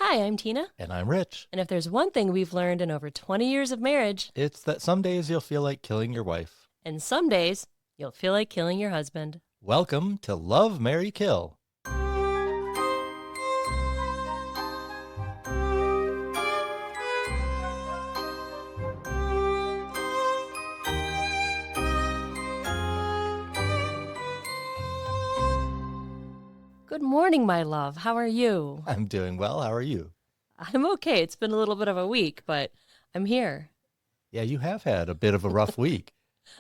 Hi, I'm Tina. And I'm Rich. And if there's one thing we've learned in over 20 years of marriage, It's that some days you'll feel like killing your wife. and some days you'll feel like killing your husband. Welcome to Love, Marry, Kill. Good morning, my love. How are you? I'm doing well. How are you? I'm okay. It's been a little bit of a week, but I'm here. Yeah, you have had a bit of a rough week.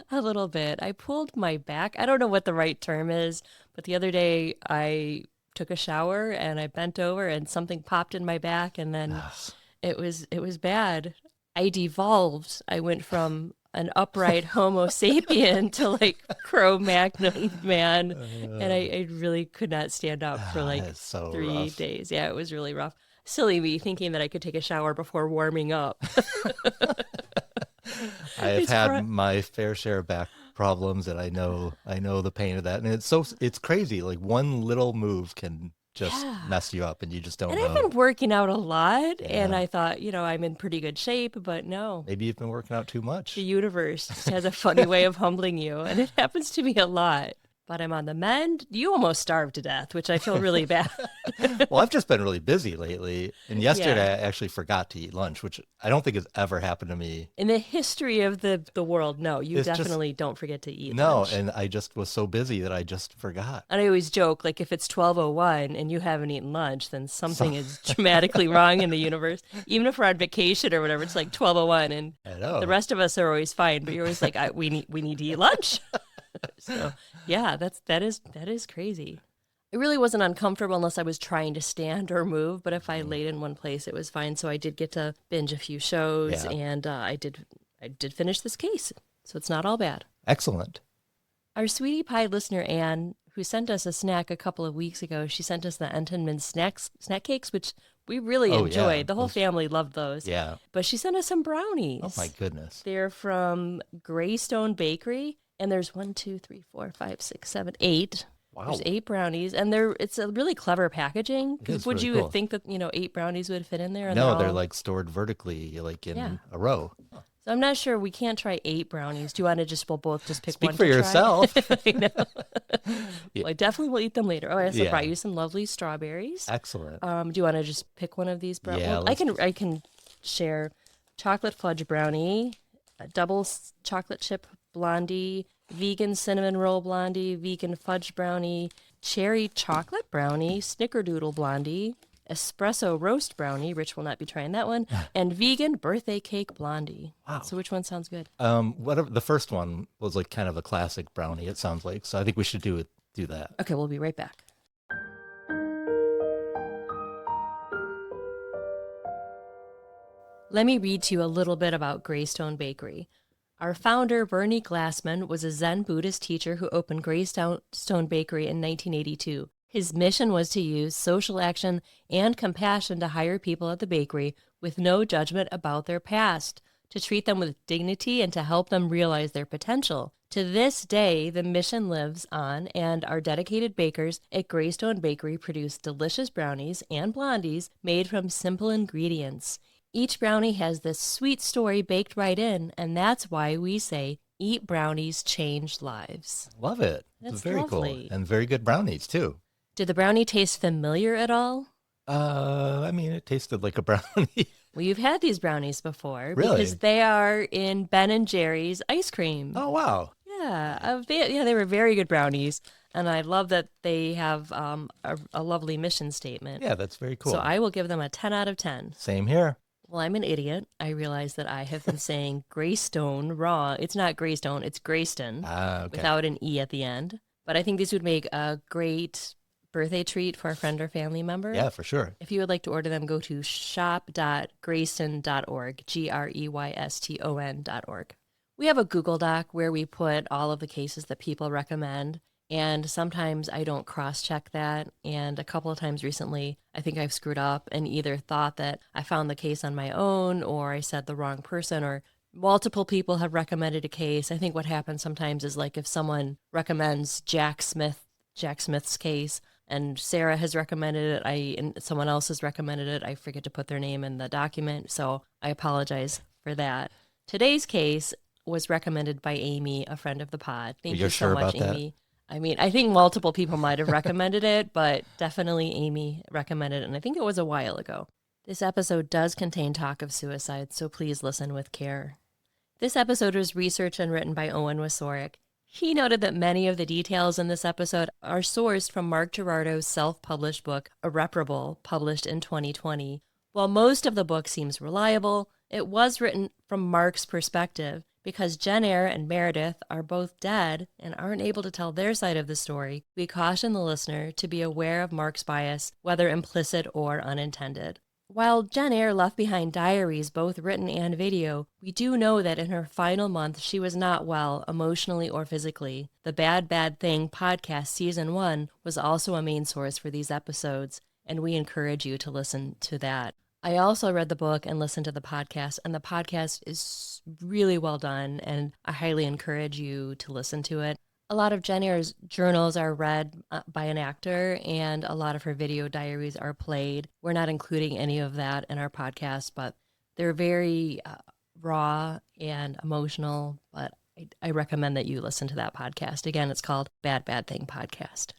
A little bit. I pulled my back. I don't know what the right term is, but the other day I took a shower and I bent over and something popped in my back, and then it was bad. I devolved. I went from an upright Homo sapien to like Cro-Magnon man, and I really could not stand up for like That's so 3 rough. days. Yeah, it was really rough. Silly me thinking that I could take a shower before warming up. I have It's had my fair share of back problems, and I know the pain of that. And it's crazy. Like one little move can just mess you up, and you just don't And know. I've been working out a lot, and Yeah. I thought, I'm in pretty good shape, but no. Maybe you've been working out too much. The universe just has a funny way of humbling you, and it happens to me a lot. But I'm on the mend. You almost starved to death, which I feel really bad. Well, I've just been really busy lately. And yesterday I actually forgot to eat lunch, which I don't think has ever happened to me. In the history of the world, no, you It's just- definitely don't forget to eat No, lunch. and I just was so busy that I just forgot. And I always joke, like, if it's 12:01 and you haven't eaten lunch, then something is dramatically wrong in the universe. Even if we're on vacation or whatever, it's like 12:01, and I know. the rest of us are always fine, but you're always like, we need to eat lunch. So yeah, that is crazy. It really wasn't uncomfortable unless I was trying to stand or move, but if I laid in one place, it was fine. So I did get to binge a few shows, Yeah. and I did finish this case, so it's not all bad. Excellent. Our sweetie pie listener Anne, who sent us a snack a couple of weeks ago, she sent us the Entenmann snack cakes, which we really Oh, enjoyed. yeah. The whole family loved those. Yeah. But she sent us some brownies. Oh my goodness. They're from Greystone Bakery, and there's 1, 2, 3, 4, 5, 6, 7, 8. Wow. There's 8 brownies, and it's a really clever packaging. It is Would really you cool. think that 8 brownies would fit in there? And No, they're all- like stored vertically, like in Yeah. a row. So I'm not sure. We can't try 8 brownies. Do you want to we'll both just pick Speak one for to try? yourself. I know. Yeah. Well, I definitely will eat them later. Oh, I also Yeah. brought you some lovely strawberries. Excellent. Do you want to just pick one of these brownies? Yeah, I can share chocolate fudge brownie, a double chocolate chip blondie, vegan cinnamon roll blondie, vegan fudge brownie, cherry chocolate brownie, snickerdoodle blondie, espresso roast brownie. Rich will not be trying that one, and vegan birthday cake blondie. Wow. So which one sounds good? Whatever the first one was, like kind of a classic brownie, it sounds like. So I think we should do that. Okay, we'll be right back. Let me read to you a little bit about Greystone Bakery. Our founder, Bernie Glassman, was a Zen Buddhist teacher who opened Greystone Bakery in 1982. His mission was to use social action and compassion to hire people at the bakery with no judgment about their past, to treat them with dignity and to help them realize their potential. To this day, the mission lives on, and our dedicated bakers at Greystone Bakery produce delicious brownies and blondies made from simple ingredients. Each brownie has this sweet story baked right in, and that's why we say, eat brownies, change lives. Love it. That's It's very lovely. cool. And very good brownies too. Did the brownie taste familiar at all? I mean, it tasted like a brownie. Well, you've had these brownies before. Really? Because they are in Ben and Jerry's ice cream. Oh, wow. Yeah, they were very good brownies, and I love that they have a lovely mission statement. Yeah, that's very cool. So I will give them a 10 out of 10. Same here. Well, I'm an idiot. I realize that I have been saying Greystone wrong. It's not Greystone, it's Greyston Ah, okay. without an E at the end. But I think these would make a great birthday treat for a friend or family member. Yeah, for sure. If you would like to order them, go to shop.greyston.org, GREYSTON.org. We have a Google Doc where we put all of the cases that people recommend, and sometimes I don't cross-check that, and a couple of times recently, I think I've screwed up and either thought that I found the case on my own, or I said the wrong person, or multiple people have recommended a case. I think what happens sometimes is, like, if someone recommends Jack Smith's case, and Sarah has recommended it. And someone else has recommended it. I forget to put their name in the document, so I apologize for that. Today's case was recommended by Amy, a friend of the pod. Thank You're you so sure much, about that? Amy. I mean, I think multiple people might have recommended it, but definitely Amy recommended it, and I think it was a while ago. This episode does contain talk of suicide, so please listen with care. This episode was researched and written by Owen Wasorick. He noted that many of the details in this episode are sourced from Mark Gerardot's self-published book, Irreparable, published in 2020. While most of the book seems reliable, it was written from Mark's perspective. Because Jennair and Meredith are both dead and aren't able to tell their side of the story, we caution the listener to be aware of Mark's bias, whether implicit or unintended. While Jennair left behind diaries, both written and video, we do know that in her final month she was not well, emotionally or physically. The Bad Bad Thing podcast Season 1 was also a main source for these episodes, and we encourage you to listen to that. I also read the book and listened to the podcast, and the podcast is really well done, and I highly encourage you to listen to it. A lot of Jennair's journals are read by an actor, and a lot of her video diaries are played. We're not including any of that in our podcast, but they're very raw and emotional, but I recommend that you listen to that podcast. Again, it's called Bad Bad Thing Podcast.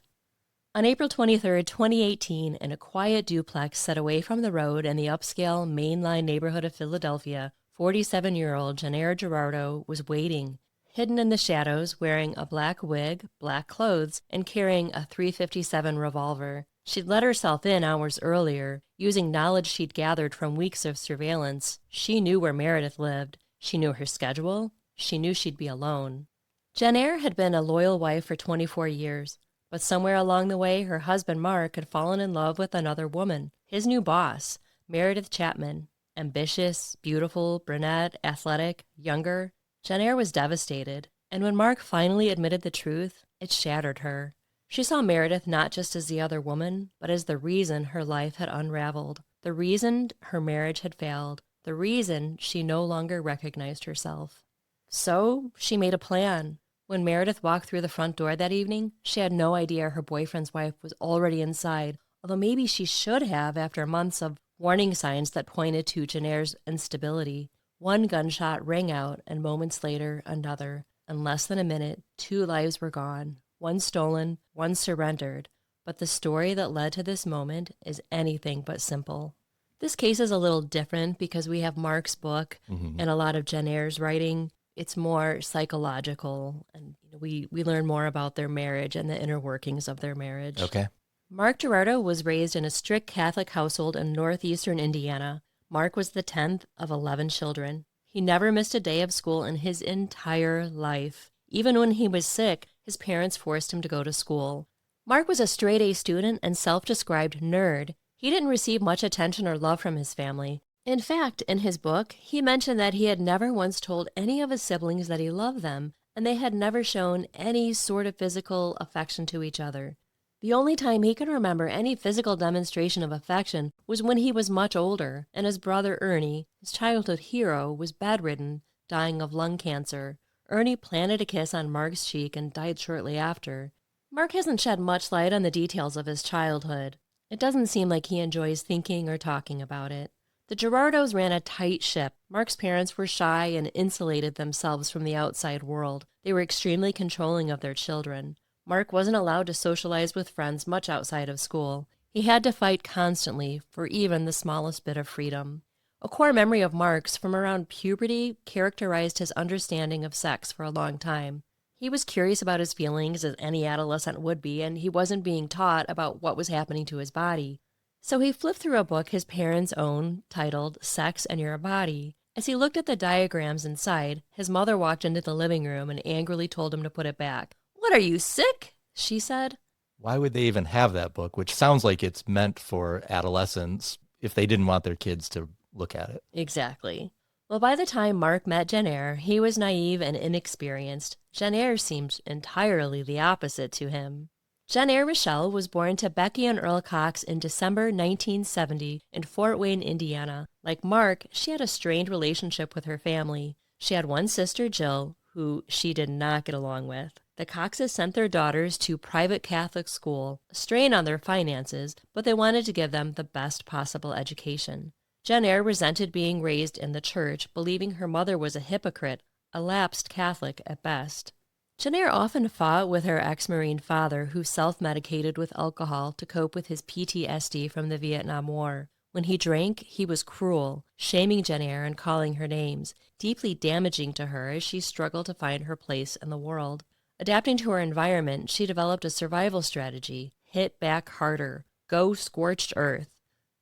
On April 23, 2018, in a quiet duplex set away from the road in the upscale mainline neighborhood of Philadelphia, 47-year-old Jennair Gerardot was waiting, hidden in the shadows, wearing a black wig, black clothes, and carrying a .357 revolver. She'd let herself in hours earlier, using knowledge she'd gathered from weeks of surveillance. She knew where Meredith lived. She knew her schedule. She knew she'd be alone. Jennair had been a loyal wife for 24 years. But somewhere along the way, her husband, Mark, had fallen in love with another woman, his new boss, Meredith Chapman. Ambitious, beautiful, brunette, athletic, younger. Jennair was devastated, and when Mark finally admitted the truth, it shattered her. She saw Meredith not just as the other woman, but as the reason her life had unraveled, the reason her marriage had failed, the reason she no longer recognized herself. So she made a plan. When Meredith walked through the front door that evening, she had no idea her boyfriend's wife was already inside, although maybe she should have after months of warning signs that pointed to Jennair's instability. One gunshot rang out, and moments later, another. In less than a minute, 2 lives were gone, one stolen, one surrendered. But the story that led to this moment is anything but simple. This case is a little different because we have Mark's book and a lot of Jennair's writing. It's more psychological, and we learn more about their marriage and the inner workings of their marriage. Okay. Mark Gerardot was raised in a strict Catholic household in northeastern Indiana. Mark was the 10th of 11 children. He never missed a day of school in his entire life. Even when he was sick, his parents forced him to go to school. Mark was a straight-A student and self-described nerd. He didn't receive much attention or love from his family. In fact, in his book, he mentioned that he had never once told any of his siblings that he loved them, and they had never shown any sort of physical affection to each other. The only time he could remember any physical demonstration of affection was when he was much older, and his brother Ernie, his childhood hero, was bedridden, dying of lung cancer. Ernie planted a kiss on Mark's cheek and died shortly after. Mark hasn't shed much light on the details of his childhood. It doesn't seem like he enjoys thinking or talking about it. The Gerardots ran a tight ship. Mark's parents were shy and insulated themselves from the outside world. They were extremely controlling of their children. Mark wasn't allowed to socialize with friends much outside of school. He had to fight constantly for even the smallest bit of freedom. A core memory of Mark's from around puberty characterized his understanding of sex for a long time. He was curious about his feelings, as any adolescent would be, and he wasn't being taught about what was happening to his body. So he flipped through a book his parents owned titled Sex and Your Body. As he looked at the diagrams inside, his mother walked into the living room and angrily told him to put it back. "What, are you sick?" she said. Why would they even have that book, which sounds like it's meant for adolescents, if they didn't want their kids to look at it? Exactly. Well, by the time Mark met Jennair, he was naive and inexperienced. Jennair seemed entirely the opposite to him. Jennair Rochelle was born to Becky and Earl Cox in December 1970 in Fort Wayne, Indiana. Like Mark, she had a strained relationship with her family. She had one sister, Jill, who she did not get along with. The Coxes sent their daughters to private Catholic school, a strain on their finances, but they wanted to give them the best possible education. Jennair resented being raised in the church, believing her mother was a hypocrite, a lapsed Catholic at best. Jennair often fought with her ex-Marine father, who self-medicated with alcohol to cope with his PTSD from the Vietnam War. When he drank, he was cruel, shaming Jennair and calling her names, deeply damaging to her as she struggled to find her place in the world. Adapting to her environment, she developed a survival strategy: hit back harder, go scorched earth,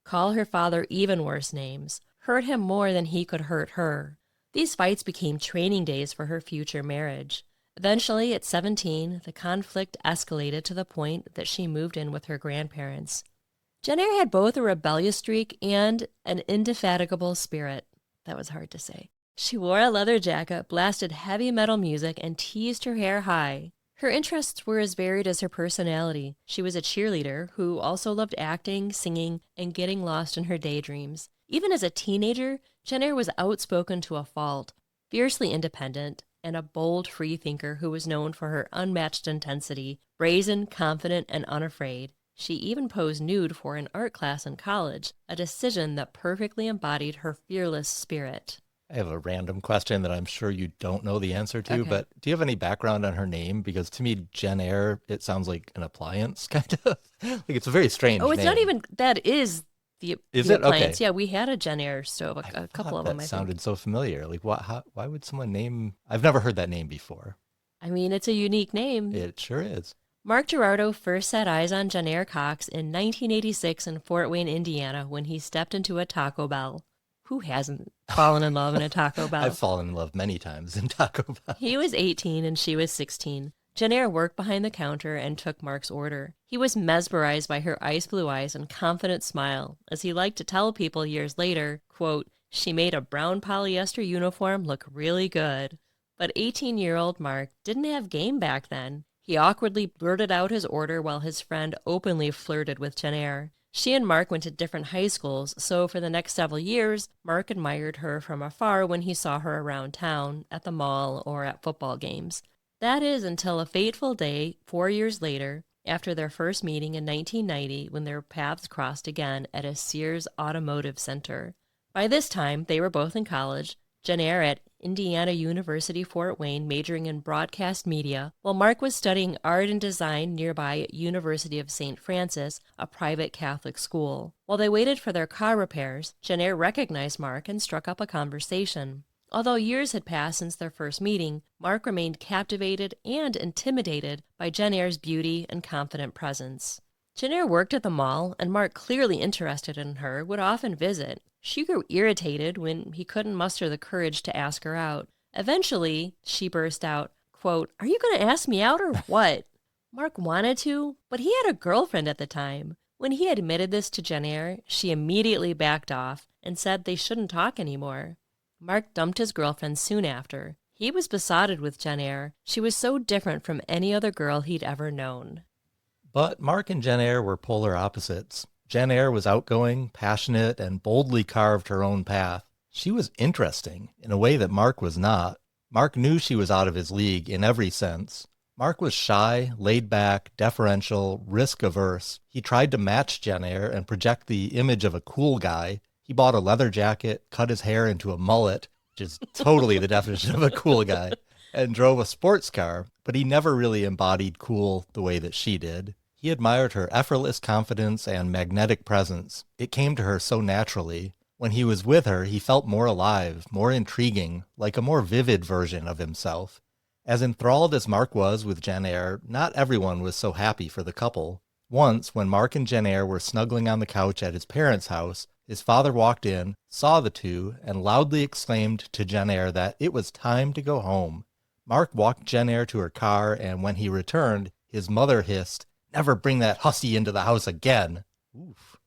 call her father even worse names, hurt him more than he could hurt her. These fights became training days for her future marriage. Eventually, at 17, the conflict escalated to the point that she moved in with her grandparents. Jennair had both a rebellious streak and an indefatigable spirit. That was hard to say. She wore a leather jacket, blasted heavy metal music, and teased her hair high. Her interests were as varied as her personality. She was a cheerleader who also loved acting, singing, and getting lost in her daydreams. Even as a teenager, Jennair was outspoken to a fault, fiercely independent, and a bold freethinker who was known for her unmatched intensity, brazen, confident, and unafraid. She even posed nude for an art class in college, a decision that perfectly embodied her fearless spirit. I have a random question that I'm sure you don't know the answer to, but do you have any background on her name? Because to me, Jennair, it sounds like an appliance, kind of. Like, it's a very strange name. It's not even, that is the appliance. Okay. Yeah, we had a Jennair stove, a couple of them, I think. That sounded so familiar. Like, why would someone name... I've never heard that name before. I mean, it's a unique name. It sure is. Mark Gerardot first set eyes on Jennair Cox in 1986 in Fort Wayne, Indiana, when he stepped into a Taco Bell. Who hasn't fallen in love in a Taco Bell? I've fallen in love many times in Taco Bell. He was 18 and she was 16. Jennair worked behind the counter and took Mark's order. He was mesmerized by her ice blue eyes and confident smile, as he liked to tell people years later, quote, "She made a brown polyester uniform look really good." But 18-year-old Mark didn't have game back then. He awkwardly blurted out his order while his friend openly flirted with Jennair. She and Mark went to different high schools, so for the next several years, Mark admired her from afar when he saw her around town, at the mall, or at football games. That is until a fateful day, 4 years later, after their first meeting in 1990, when their paths crossed again at a Sears Automotive Center. By this time, they were both in college, Jennair at Indiana University Fort Wayne majoring in broadcast media, while Mark was studying art and design nearby at University of St. Francis, a private Catholic school. While they waited for their car repairs, Jennair recognized Mark and struck up a conversation. Although years had passed since their first meeting, Mark remained captivated and intimidated by Jennair's beauty and confident presence. Jennair worked at the mall, and Mark, clearly interested in her, would often visit. She grew irritated when he couldn't muster the courage to ask her out. Eventually, she burst out, quote, "Are you going to ask me out or what?" Mark wanted to, but he had a girlfriend at the time. When he admitted this to Jennair, she immediately backed off and said they shouldn't talk anymore. Mark dumped his girlfriend soon after. He was besotted with Jennair. She was so different from any other girl he'd ever known. But Mark and Jennair were polar opposites. Jennair was outgoing, passionate, and boldly carved her own path. She was interesting in a way that Mark was not. Mark knew she was out of his league in every sense. Mark was shy, laid back, deferential, risk-averse. He tried to match Jennair and project the image of a cool guy. He bought a leather jacket, cut his hair into a mullet, which is totally the definition of a cool guy, and drove a sports car, but he never really embodied cool the way that she did. He admired her effortless confidence and magnetic presence. It came to her so naturally. When he was with her, he felt more alive, more intriguing, like a more vivid version of himself. As enthralled as Mark was with Jennair, not everyone was so happy for the couple. Once, when Mark and Jennair were snuggling on the couch at his parents' house, his father walked in, saw the two, and loudly exclaimed to Jennair that it was time to go home. Mark walked Jennair to her car, and when he returned, his mother hissed, "Never bring that hussy into the house again." Oof.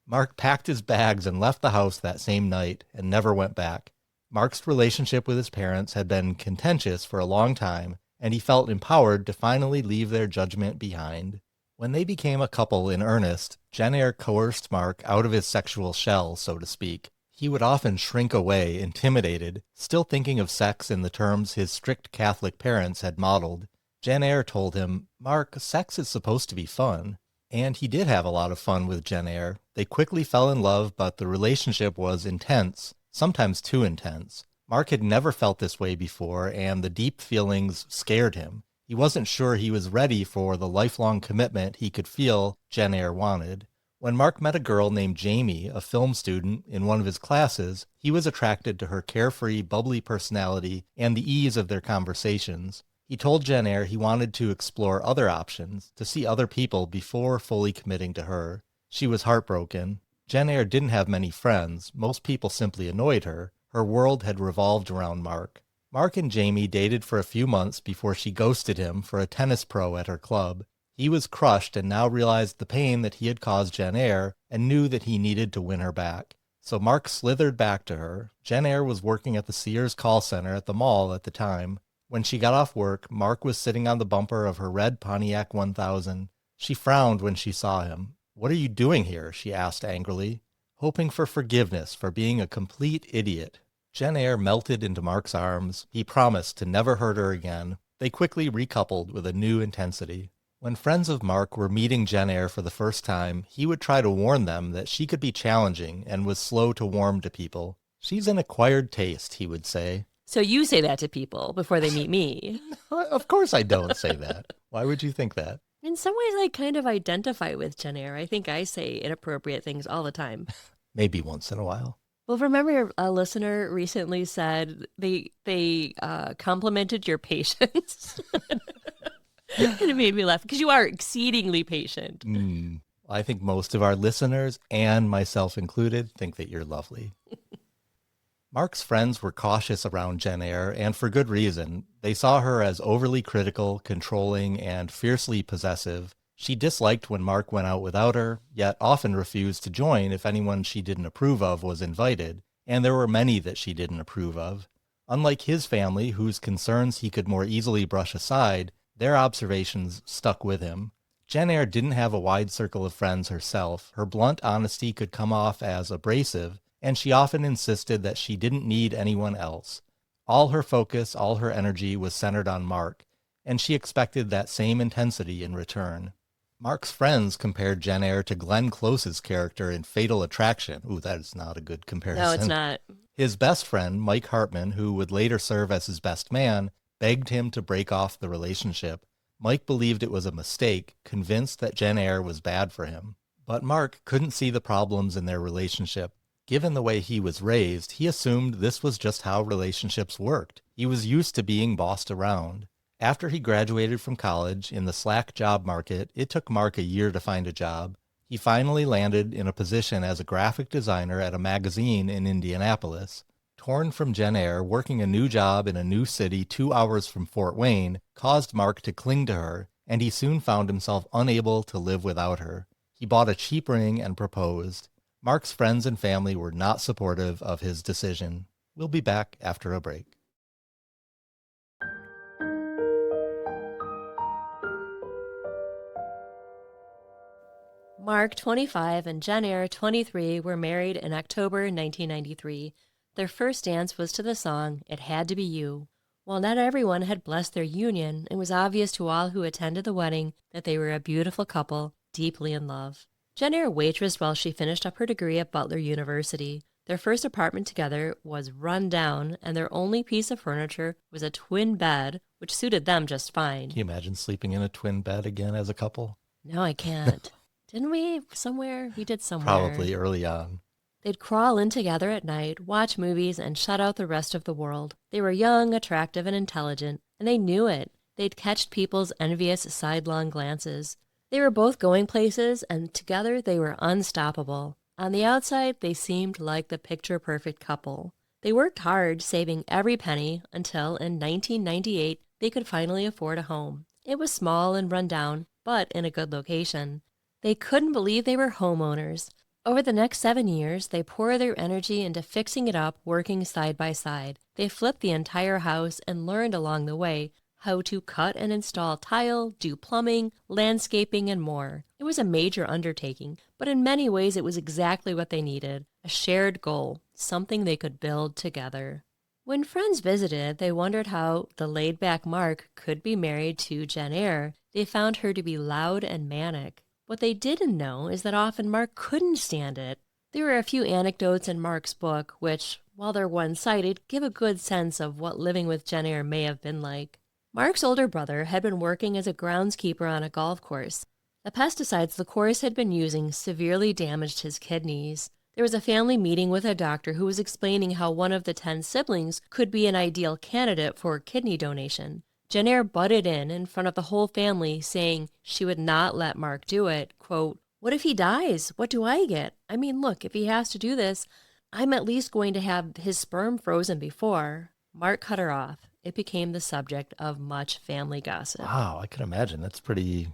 Mark packed his bags and left the house that same night and never went back. Mark's relationship with his parents had been contentious for a long time, and he felt empowered to finally leave their judgment behind. When they became a couple in earnest, Jennair coerced Mark out of his sexual shell, so to speak. He would often shrink away, intimidated, still thinking of sex in the terms his strict Catholic parents had modeled. Jennair told him, "Mark, sex is supposed to be fun." And he did have a lot of fun with Jennair. They quickly fell in love, but the relationship was intense, sometimes too intense. Mark had never felt this way before, and the deep feelings scared him. He wasn't sure he was ready for the lifelong commitment he could feel Jennair wanted. When Mark met a girl named Jamie, a film student, in one of his classes, he was attracted to her carefree, bubbly personality and the ease of their conversations. He told Jennair he wanted to explore other options, to see other people before fully committing to her. She was heartbroken. Jennair didn't have many friends. Most people simply annoyed her. Her world had revolved around Mark. Mark and Jamie dated for a few months before she ghosted him for a tennis pro at her club. He was crushed and now realized the pain that he had caused Jennair and knew that he needed to win her back. So Mark slithered back to her. Jennair was working at the Sears call center at the mall at the time. When she got off work, Mark was sitting on the bumper of her red Pontiac 1000. She frowned when she saw him. "What are you doing here?" she asked angrily. "Hoping for forgiveness for being a complete idiot." Jennair melted into Mark's arms. He promised to never hurt her again. They quickly recoupled with a new intensity. When friends of Mark were meeting Jennair for the first time, he would try to warn them that she could be challenging and was slow to warm to people. "She's an acquired taste," he would say. So you say that to people before they meet me. Of course I don't say that. Why would you think that? In some ways, I kind of identify with Jennair. I think I say inappropriate things all the time. Maybe once in a while. Well, remember a listener recently said they complimented your patience. And it made me laugh because you are exceedingly patient. I think most of our listeners, and myself included, think that you're lovely. Mark's friends were cautious around Jennair, and for good reason. They saw her as overly critical, controlling, and fiercely possessive. She disliked when Mark went out without her, yet often refused to join if anyone she didn't approve of was invited, and there were many that she didn't approve of. Unlike his family, whose concerns he could more easily brush aside, their observations stuck with him. Jennair didn't have a wide circle of friends herself. Her blunt honesty could come off as abrasive, and she often insisted that she didn't need anyone else. All her focus, all her energy was centered on Mark, and she expected that same intensity in return. Mark's friends compared Jennair to Glenn Close's character in Fatal Attraction. Ooh, that is not a good comparison. No, it's not. His best friend, Mike Hartman, who would later serve as his best man, begged him to break off the relationship. Mike believed it was a mistake, convinced that Jennair was bad for him. But Mark couldn't see the problems in their relationship. Given the way he was raised, he assumed this was just how relationships worked. He was used to being bossed around. After he graduated from college, in the slack job market, it took Mark a year to find a job. He finally landed in a position as a graphic designer at a magazine in Indianapolis. Torn from Jennair, working a new job in a new city 2 hours from Fort Wayne caused Mark to cling to her, and he soon found himself unable to live without her. He bought a cheap ring and proposed. Mark's friends and family were not supportive of his decision. We'll be back after a break. Mark, 25, and Jennair, 23, were married in October 1993. Their first dance was to the song, "It Had to Be You." While not everyone had blessed their union, it was obvious to all who attended the wedding that they were a beautiful couple, deeply in love. Jennair waitressed while she finished up her degree at Butler University. Their first apartment together was run down, and their only piece of furniture was a twin bed, which suited them just fine. Can you imagine sleeping in a twin bed again as a couple? No, I can't. Didn't we somewhere? We did somewhere. Probably early on. They'd crawl in together at night, watch movies, and shut out the rest of the world. They were young, attractive, and intelligent, and they knew it. They'd catch people's envious sidelong glances. They were both going places, and together they were unstoppable. On the outside, they seemed like the picture-perfect couple. They worked hard, saving every penny, until in 1998 they could finally afford a home. It was small and run down, but in a good location. They couldn't believe they were homeowners. Over the next 7 years, they poured their energy into fixing it up, working side by side. They flipped the entire house and learned along the way how to cut and install tile, do plumbing, landscaping, and more. It was a major undertaking, but in many ways it was exactly what they needed, a shared goal, something they could build together. When friends visited, they wondered how the laid-back Mark could be married to Jennair. They found her to be loud and manic. What they didn't know is that often Mark couldn't stand it. There are a few anecdotes in Mark's book which, while they're one-sided, give a good sense of what living with Jennair may have been like. Mark's older brother had been working as a groundskeeper on a golf course. The pesticides the course had been using severely damaged his kidneys. There was a family meeting with a doctor who was explaining how one of the 10 siblings could be an ideal candidate for kidney donation. Jennair butted in front of the whole family, saying she would not let Mark do it. Quote, "What if he dies? What do I get? I mean, look, if he has to do this, I'm at least going to have his sperm frozen before." Mark cut her off. It became the subject of much family gossip. Wow, I can imagine. That's pretty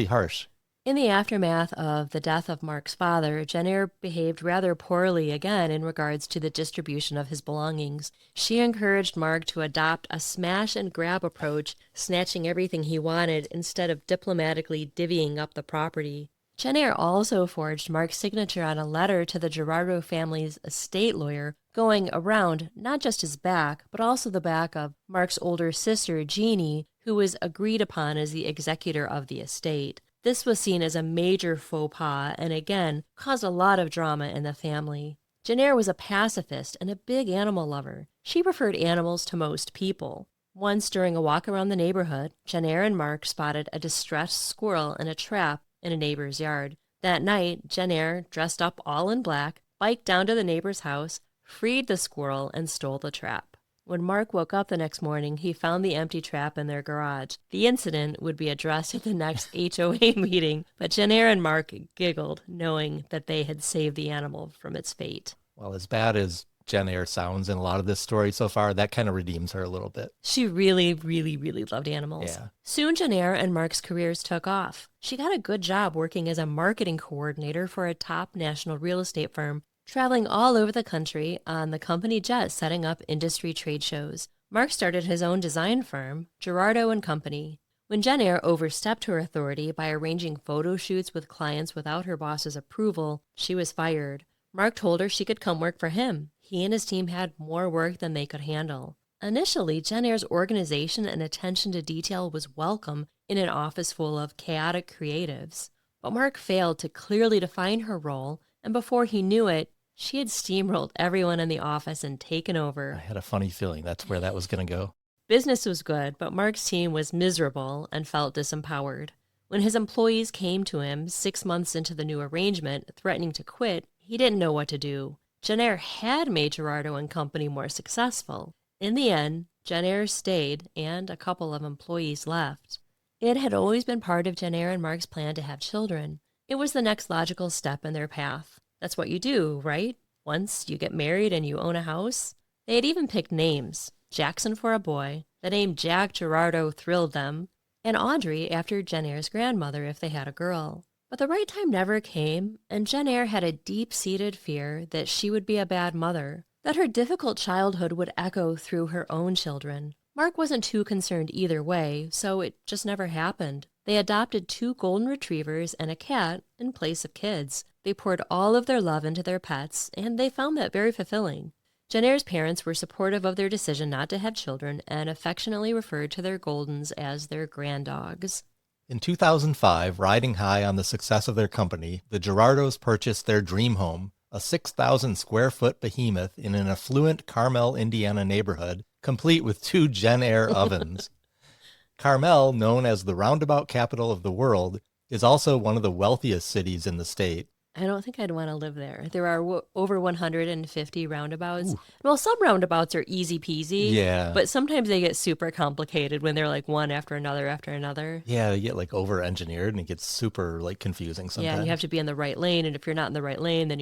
harsh. In the aftermath of the death of Mark's father, Jennair behaved rather poorly again in regards to the distribution of his belongings. She encouraged Mark to adopt a smash-and-grab approach, snatching everything he wanted instead of diplomatically divvying up the property. Jennair also forged Mark's signature on a letter to the Gerardot family's estate lawyer, going around not just his back, but also the back of Mark's older sister, Jeannie, who was agreed upon as the executor of the estate. This was seen as a major faux pas and again caused a lot of drama in the family. Jennair was a pacifist and a big animal lover. She preferred animals to most people. Once during a walk around the neighborhood, Jennair and Mark spotted a distressed squirrel in a trap in a neighbor's yard. That night, Jennair, dressed up all in black, biked down to the neighbor's house, freed the squirrel, and stole the trap. When Mark woke up the next morning, he found the empty trap in their garage. The incident would be addressed at the next HOA meeting, but Jennair and Mark giggled, knowing that they had saved the animal from its fate. Well, as bad as Jennair sounds in a lot of this story so far, that kind of redeems her a little bit. She really, really, really loved animals. Yeah. Soon, Jennair and Mark's careers took off. She got a good job working as a marketing coordinator for a top national real estate firm, traveling all over the country on the company jet setting up industry trade shows. Mark started his own design firm, Gerardot and Company. When Jennair overstepped her authority by arranging photo shoots with clients without her boss's approval, she was fired. Mark told her she could come work for him. He and his team had more work than they could handle. Initially, Jennair's organization and attention to detail was welcome in an office full of chaotic creatives. But Mark failed to clearly define her role, and before he knew it, she had steamrolled everyone in the office and taken over. I had a funny feeling that's where that was going to go. Business was good, but Mark's team was miserable and felt disempowered. When his employees came to him 6 months into the new arrangement, threatening to quit, he didn't know what to do. Jennair had made Gerardot and Company more successful. In the end, Jennair stayed and a couple of employees left. It had always been part of Jennair and Mark's plan to have children. It was the next logical step in their path. That's what you do, right? Once you get married and you own a house. They had even picked names. Jackson for a boy. The name Jack Gerardot thrilled them. And Audrey after Jennair's grandmother if they had a girl. But the right time never came, and Jennair had a deep-seated fear that she would be a bad mother, that her difficult childhood would echo through her own children. Mark wasn't too concerned either way, so it just never happened. They adopted 2 golden retrievers and a cat in place of kids. They poured all of their love into their pets, and they found that very fulfilling. Jennair's parents were supportive of their decision not to have children and affectionately referred to their Goldens as their granddogs. In 2005, riding high on the success of their company, the Gerardots purchased their dream home, a 6,000-square-foot behemoth in an affluent Carmel, Indiana neighborhood, complete with 2 Jennair ovens. Carmel, known as the roundabout capital of the world, is also one of the wealthiest cities in the state. I don't think I'd want to live there. There are over 150 roundabouts. Ooh. Well, some roundabouts are easy peasy. Yeah. But sometimes they get super complicated when they're like one after another after another. Yeah, they get like over-engineered and it gets super like confusing sometimes. Yeah, and you have to be in the right lane. And if you're not in the right lane, then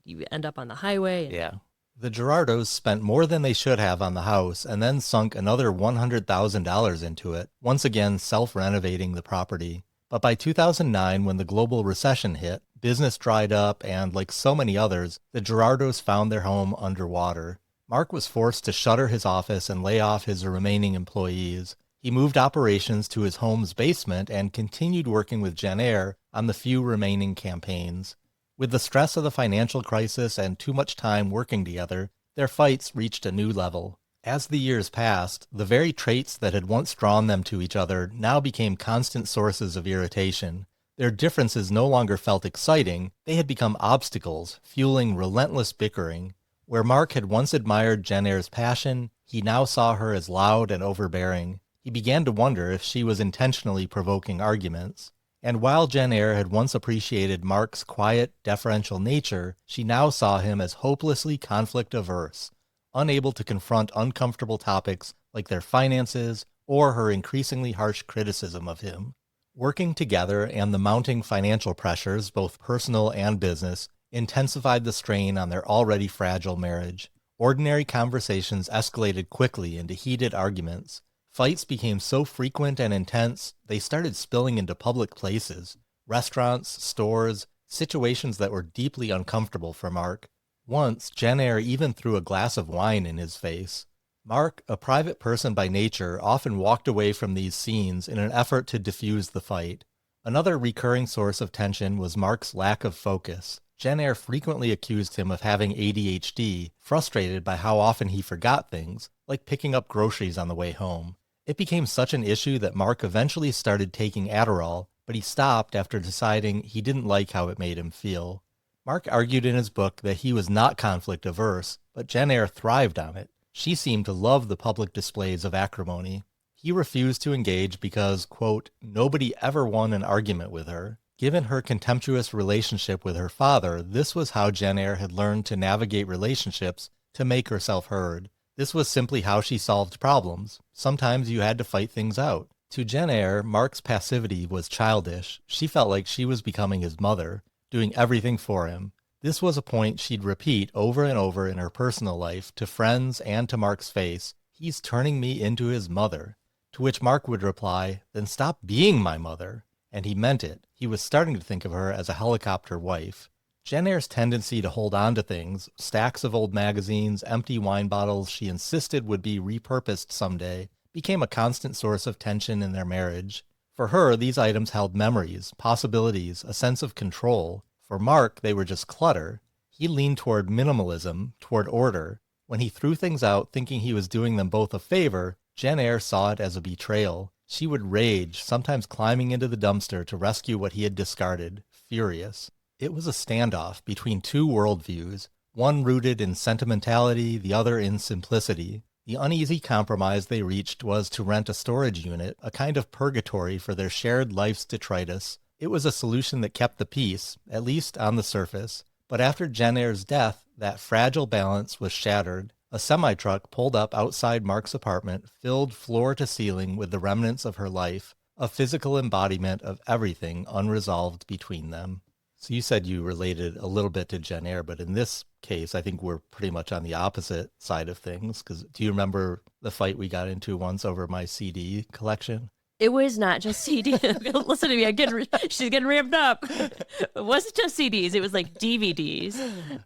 you end up on the highway. Yeah. The Gerardots spent more than they should have on the house and then sunk another $100,000 into it, once again self-renovating the property. But by 2009, when the global recession hit, business dried up, and like so many others, the Gerardots found their home underwater. Mark was forced to shutter his office and lay off his remaining employees. He moved operations to his home's basement and continued working with Jennair on the few remaining campaigns. With the stress of the financial crisis and too much time working together, their fights reached a new level. As the years passed, the very traits that had once drawn them to each other now became constant sources of irritation. Their differences no longer felt exciting, they had become obstacles, fueling relentless bickering. Where Mark had once admired Jennair's passion, he now saw her as loud and overbearing. He began to wonder if she was intentionally provoking arguments. And while Jennair had once appreciated Mark's quiet, deferential nature, she now saw him as hopelessly conflict-averse, unable to confront uncomfortable topics like their finances or her increasingly harsh criticism of him. Working together and the mounting financial pressures, both personal and business, intensified the strain on their already fragile marriage. Ordinary conversations escalated quickly into heated arguments. Fights became so frequent and intense, they started spilling into public places, restaurants, stores, situations that were deeply uncomfortable for Mark. Once, Jennair even threw a glass of wine in his face. Mark, a private person by nature, often walked away from these scenes in an effort to diffuse the fight. Another recurring source of tension was Mark's lack of focus. Jennair frequently accused him of having ADHD, frustrated by how often he forgot things, like picking up groceries on the way home. It became such an issue that Mark eventually started taking Adderall, but he stopped after deciding he didn't like how it made him feel. Mark argued in his book that he was not conflict averse, but Jennair thrived on it. She seemed to love the public displays of acrimony. He refused to engage because, quote, nobody ever won an argument with her. Given her contemptuous relationship with her father, this was how Jennair had learned to navigate relationships to make herself heard. This was simply how she solved problems. Sometimes you had to fight things out. To Jennair, Mark's passivity was childish. She felt like she was becoming his mother, doing everything for him. This was a point she'd repeat over and over in her personal life to friends and to Mark's face. He's turning me into his mother. To which Mark would reply, then stop being my mother. And he meant it. He was starting to think of her as a helicopter wife. Jennair's tendency to hold on to things, stacks of old magazines, empty wine bottles she insisted would be repurposed someday, became a constant source of tension in their marriage. For her, these items held memories, possibilities, a sense of control. For Mark, they were just clutter. He leaned toward minimalism, toward order. When he threw things out thinking he was doing them both a favor, Jennair saw it as a betrayal. She would rage, sometimes climbing into the dumpster to rescue what he had discarded, furious. It was a standoff between two worldviews, one rooted in sentimentality, the other in simplicity. The uneasy compromise they reached was to rent a storage unit, a kind of purgatory for their shared life's detritus. It was a solution that kept the peace, at least on the surface. But after Jennair's death, that fragile balance was shattered. A semi-truck pulled up outside Mark's apartment, filled floor to ceiling with the remnants of her life, a physical embodiment of everything unresolved between them. So you said you related a little bit to Jennair, but in this case, I think we're pretty much on the opposite side of things. Because do you remember the fight we got into once over my CD collection? It was not just CDs. Listen to me, she's getting ramped up. It wasn't just CDs. It was like DVDs.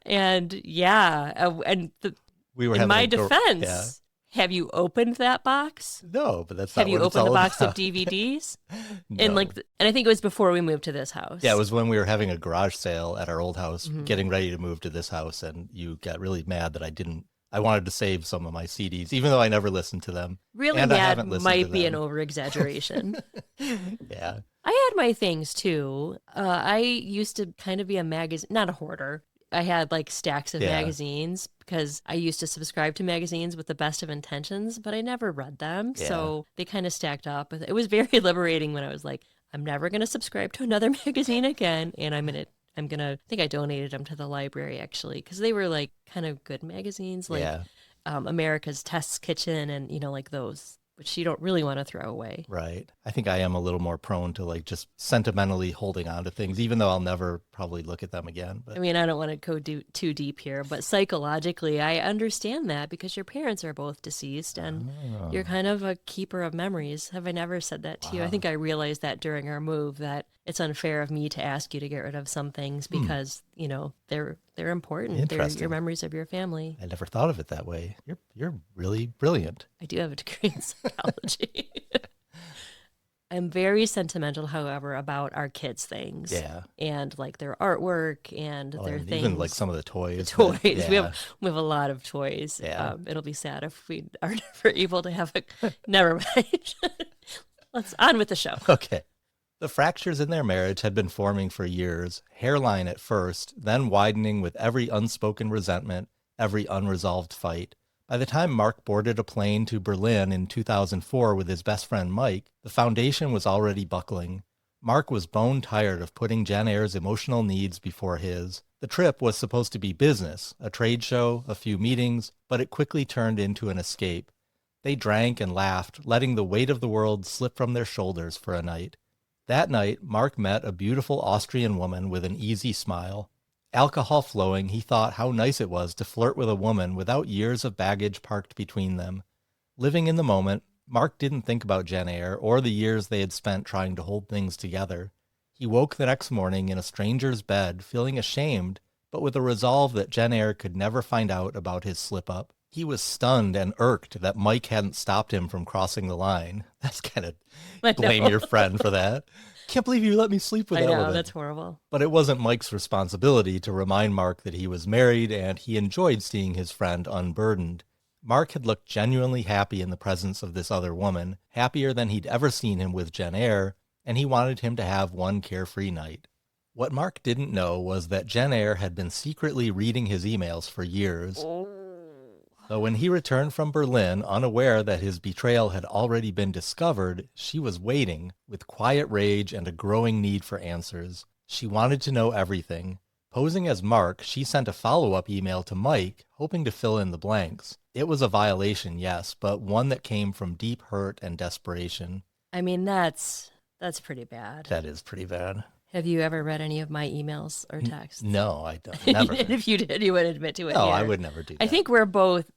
And yeah, in my defense, have you opened that box? No, but that's not Have you what it's opened all the box about. of DVDs? No. And I think it was before we moved to this house. Yeah, it was when we were having a garage sale at our old house, getting ready to move to this house, and you got really mad that I wanted to save some of my CDs, even though I never listened to them. Really and mad might be an over-exaggeration. Yeah. I had my things too. I used to kind of be a magazine, not a hoarder. I had like stacks of magazines because I used to subscribe to magazines with the best of intentions, but I never read them. Yeah. So they kind of stacked up. It was very liberating when I was like, I'm never going to subscribe to another magazine again. And I think I donated them to the library actually, because they were like kind of good magazines, like America's Test Kitchen and, like those, which you don't really want to throw away. Right. I think I am a little more prone to like just sentimentally holding on to things, even though I'll never probably look at them again. But I mean, I don't want to go too deep here, but psychologically, I understand that because your parents are both deceased and you're kind of a keeper of memories. Have I never said that to you? I think I realized that during our move that it's unfair of me to ask you to get rid of some things because, they're important. They're your memories of your family. I never thought of it that way. You're really brilliant. I do have a degree in psychology. I'm very sentimental, however, about our kids' things. Yeah. And like their artwork and their And things. even like some of the toys. The toys. Yeah. We have a lot of toys. Yeah. It'll be sad if we are never able to have a. Never mind. Let's on with the show. Okay. The fractures in their marriage had been forming for years, hairline at first, then widening with every unspoken resentment, every unresolved fight. By the time Mark boarded a plane to Berlin in 2004 with his best friend Mike, the foundation was already buckling. Mark was bone tired of putting Jennair's emotional needs before his. The trip was supposed to be business, a trade show, a few meetings, but it quickly turned into an escape. They drank and laughed, letting the weight of the world slip from their shoulders for a night. That night, Mark met a beautiful Austrian woman with an easy smile. Alcohol flowing, he thought how nice it was to flirt with a woman without years of baggage parked between them. Living in the moment, Mark didn't think about Jennair or the years they had spent trying to hold things together. He woke the next morning in a stranger's bed, feeling ashamed, but with a resolve that Jennair could never find out about his slip-up. He was stunned and irked that Mike hadn't stopped him from crossing the line. That's kind of blame your friend for that. Can't believe you let me sleep with that woman. I know, that's horrible. But it wasn't Mike's responsibility to remind Mark that he was married, and he enjoyed seeing his friend unburdened. Mark had looked genuinely happy in the presence of this other woman, happier than he'd ever seen him with Jennair, and he wanted him to have one carefree night. What Mark didn't know was that Jennair had been secretly reading his emails for years. So when he returned from Berlin, unaware that his betrayal had already been discovered, she was waiting, with quiet rage and a growing need for answers. She wanted to know everything. Posing as Mark, she sent a follow-up email to Mike, hoping to fill in the blanks. It was a violation, yes, but one that came from deep hurt and desperation. I mean, that's pretty bad. That is pretty bad. Have you ever read any of my emails or texts? No, I don't. Never. And if you did, you would admit to it. No, here. I would never do that. I think we're both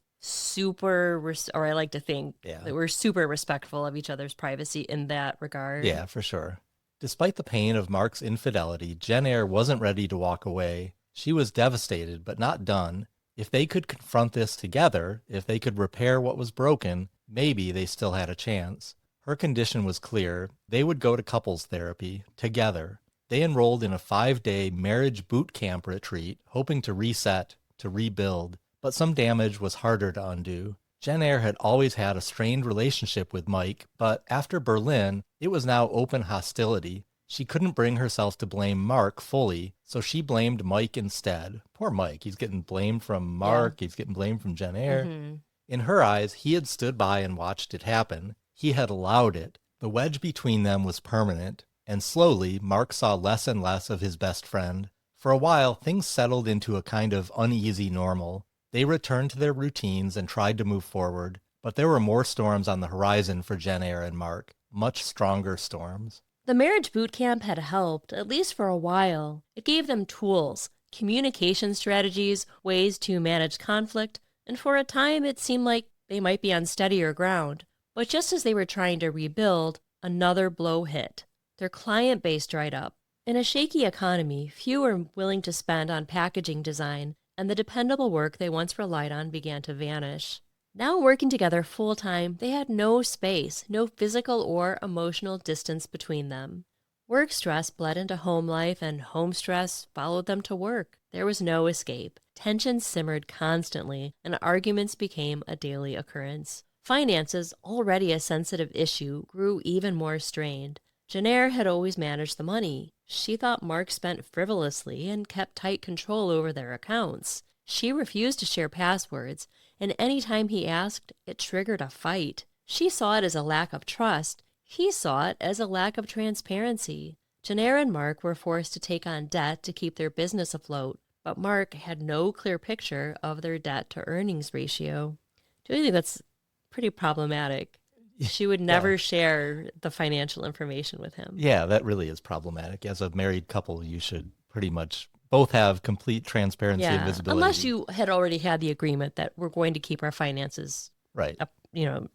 or I like to think that we're super respectful of each other's privacy in that regard. Yeah, for sure. Despite the pain of Mark's infidelity, Jennair wasn't ready to walk away. She was devastated, but not done. If they could confront this together, if they could repair what was broken, maybe they still had a chance. Her condition was clear. They would go to couples therapy, together. They enrolled in a 5-day marriage boot camp retreat, hoping to reset, to rebuild. But some damage was harder to undo. Jennair had always had a strained relationship with Mike, but after Berlin, it was now open hostility. She couldn't bring herself to blame Mark fully, so she blamed Mike instead. Poor Mike, he's getting blamed from Mark, he's getting blamed from Jennair. Mm-hmm. In her eyes, he had stood by and watched it happen. He had allowed it. The wedge between them was permanent, and slowly, Mark saw less and less of his best friend. For a while, things settled into a kind of uneasy normal. They returned to their routines and tried to move forward, but there were more storms on the horizon for Jennair and Mark, much stronger storms. The marriage boot camp had helped, at least for a while. It gave them tools, communication strategies, ways to manage conflict, and for a time it seemed like they might be on steadier ground. But just as they were trying to rebuild, another blow hit. Their client base dried up. In a shaky economy, few were willing to spend on packaging design, and the dependable work they once relied on began to vanish. Now working together full-time, they had no space, no physical or emotional distance between them. Work stress bled into home life, and home stress followed them to work. There was no escape. Tension simmered constantly, and arguments became a daily occurrence. Finances, already a sensitive issue, grew even more strained. Jennair had always managed the money. She thought Mark spent frivolously and kept tight control over their accounts. She refused to share passwords, and any time he asked, it triggered a fight. She saw it as a lack of trust. He saw it as a lack of transparency. Jennair and Mark were forced to take on debt to keep their business afloat, but Mark had no clear picture of their debt-to-earnings ratio. Do you think that's pretty problematic? She would never share the financial information with him. Yeah, that really is problematic. As a married couple, you should pretty much both have complete transparency and visibility. Unless you had already had the agreement that we're going to keep our finances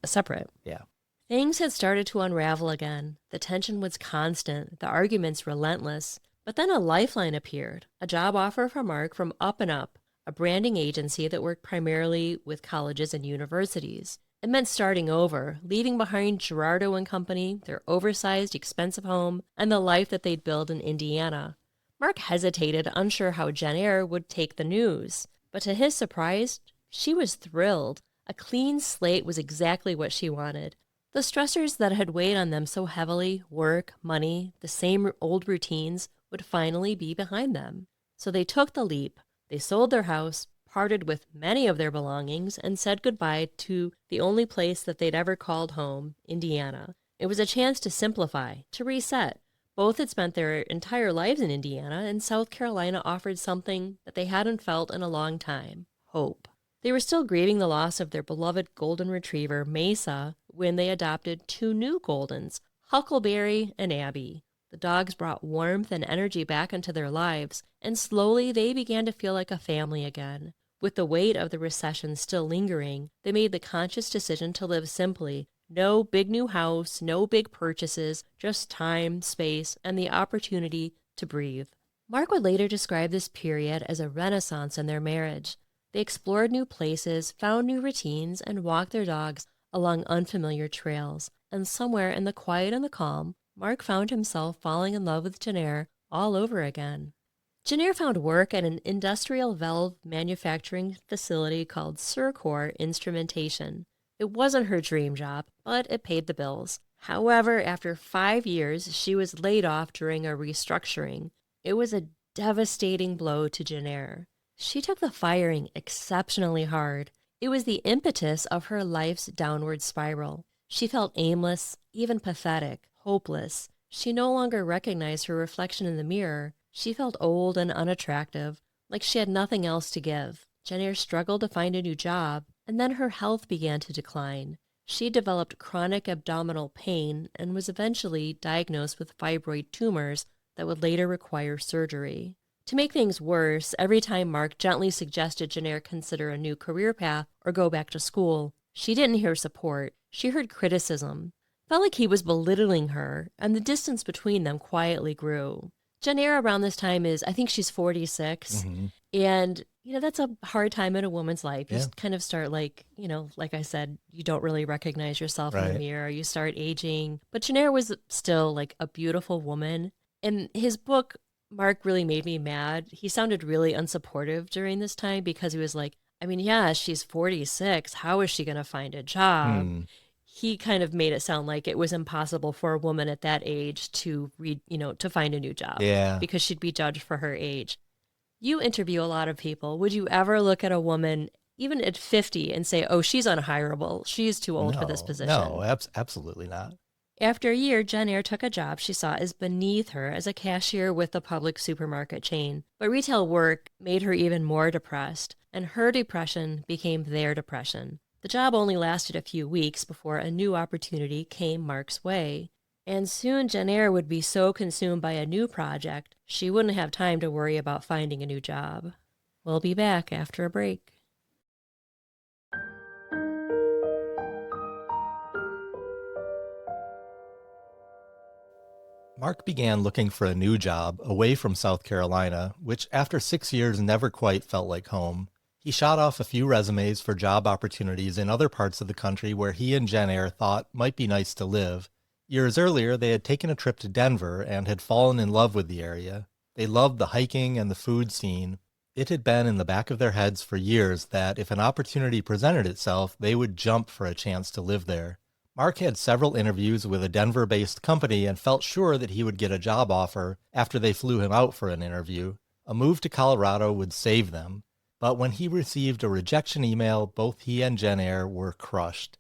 separate. Yeah. Things had started to unravel again. The tension was constant, the arguments relentless. But then a lifeline appeared, a job offer for Mark from Up and Up, a branding agency that worked primarily with colleges and universities. It meant starting over, leaving behind Gerardot and Company, their oversized, expensive home, and the life that they'd built in Indiana. Mark hesitated, unsure how Jennair would take the news. But to his surprise, she was thrilled. A clean slate was exactly what she wanted. The stressors that had weighed on them so heavily, work, money, the same old routines, would finally be behind them. So they took the leap. They sold their house, parted with many of their belongings, and said goodbye to the only place that they'd ever called home, Indiana. It was a chance to simplify, to reset. Both had spent their entire lives in Indiana, and South Carolina offered something that they hadn't felt in a long time: hope. They were still grieving the loss of their beloved golden retriever, Mesa, when they adopted two new Goldens, Huckleberry and Abby. The dogs brought warmth and energy back into their lives, and slowly they began to feel like a family again. With the weight of the recession still lingering, they made the conscious decision to live simply. No big new house, no big purchases, just time, space, and the opportunity to breathe. Mark would later describe this period as a renaissance in their marriage. They explored new places, found new routines, and walked their dogs along unfamiliar trails. And somewhere in the quiet and the calm, Mark found himself falling in love with Jennair all over again. Jennair found work at an industrial valve manufacturing facility called Surcor Instrumentation. It wasn't her dream job, but it paid the bills. However, after 5 years, she was laid off during a restructuring. It was a devastating blow to Jennair. She took the firing exceptionally hard. It was the impetus of her life's downward spiral. She felt aimless, even pathetic, hopeless. She no longer recognized her reflection in the mirror. She felt old and unattractive, like she had nothing else to give. Jennair struggled to find a new job, and then her health began to decline. She developed chronic abdominal pain and was eventually diagnosed with fibroid tumors that would later require surgery. To make things worse, every time Mark gently suggested Jennair consider a new career path or go back to school, she didn't hear support. She heard criticism. Felt like he was belittling her, and the distance between them quietly grew. Jennair around this time I think she's 46, and, that's a hard time in a woman's life. You kind of start like I said, you don't really recognize yourself in the mirror. You start aging. But Jennair was still like a beautiful woman. In his book, Mark really made me mad. He sounded really unsupportive during this time because he was like, she's 46. How is she going to find a job? He kind of made it sound like it was impossible for a woman at that age to to find a new job because she'd be judged for her age. You interview a lot of people. Would you ever look at a woman, even at 50, and say, oh, she's unhireable. She's too old for this position? No, absolutely not. After a year, Jennair took a job she saw as beneath her as a cashier with the public supermarket chain. But retail work made her even more depressed, and her depression became their depression. The job only lasted a few weeks before a new opportunity came Mark's way. And soon Jennair would be so consumed by a new project, she wouldn't have time to worry about finding a new job. We'll be back after a break. Mark began looking for a new job away from South Carolina, which after 6 years never quite felt like home. He shot off a few resumes for job opportunities in other parts of the country where he and Jennair thought might be nice to live. Years earlier, they had taken a trip to Denver and had fallen in love with the area. They loved the hiking and the food scene. It had been in the back of their heads for years that if an opportunity presented itself, they would jump for a chance to live there. Mark had several interviews with a Denver-based company and felt sure that he would get a job offer after they flew him out for an interview. A move to Colorado would save them. But when he received a rejection email, both he and Jennair were crushed.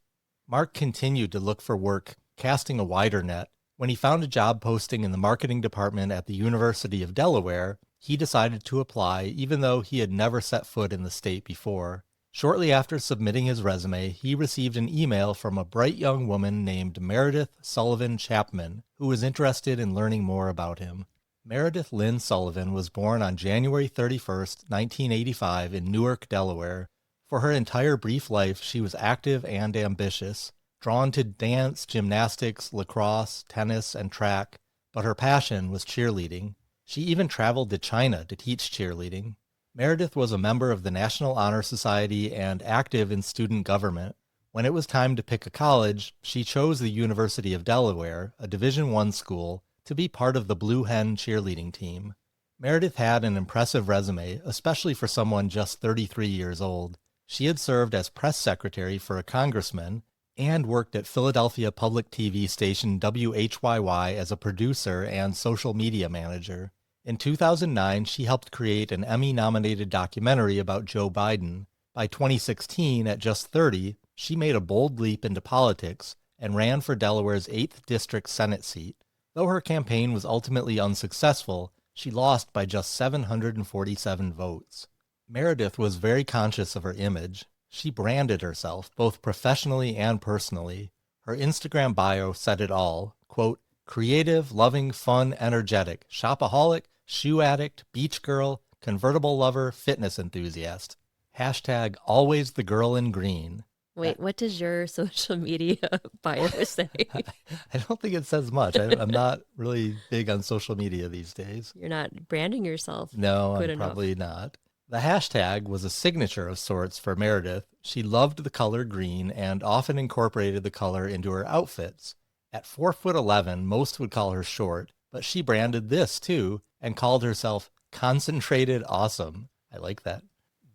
Mark continued to look for work, casting a wider net. When he found a job posting in the marketing department at the University of Delaware, he decided to apply even though he had never set foot in the state before. Shortly after submitting his resume, he received an email from a bright young woman named Meredith Sullivan Chapman, who was interested in learning more about him. Meredith Lynn Sullivan was born on January 31st, 1985 in Newark, Delaware. For her entire brief life, she was active and ambitious, drawn to dance, gymnastics, lacrosse, tennis, and track, but her passion was cheerleading. She even traveled to China to teach cheerleading. Meredith was a member of the National Honor Society and active in student government. When it was time to pick a college, she chose the University of Delaware, a Division I school, to be part of the Blue Hen cheerleading team. Meredith had an impressive resume, especially for someone just 33 years old. She had served as press secretary for a congressman and worked at Philadelphia public TV station WHYY as a producer and social media manager. In 2009, she helped create an Emmy-nominated documentary about Joe Biden. By 2016, at just 30, she made a bold leap into politics and ran for Delaware's 8th District Senate seat. Though her campaign was ultimately unsuccessful, she lost by just 747 votes. Meredith was very conscious of her image. She branded herself, both professionally and personally. Her Instagram bio said it all. Quote, creative, loving, fun, energetic, shopaholic, shoe addict, beach girl, convertible lover, fitness enthusiast. Hashtag always the girl in green. Wait, what does your social media bio say? I don't think it says much. I'm not really big on social media these days. You're not branding yourself. No, good I'm enough. probably not. The hashtag was a signature of sorts for Meredith. She loved the color green and often incorporated the color into her outfits. At 4'11", most would call her short, but she branded this too and called herself Concentrated Awesome. I like that.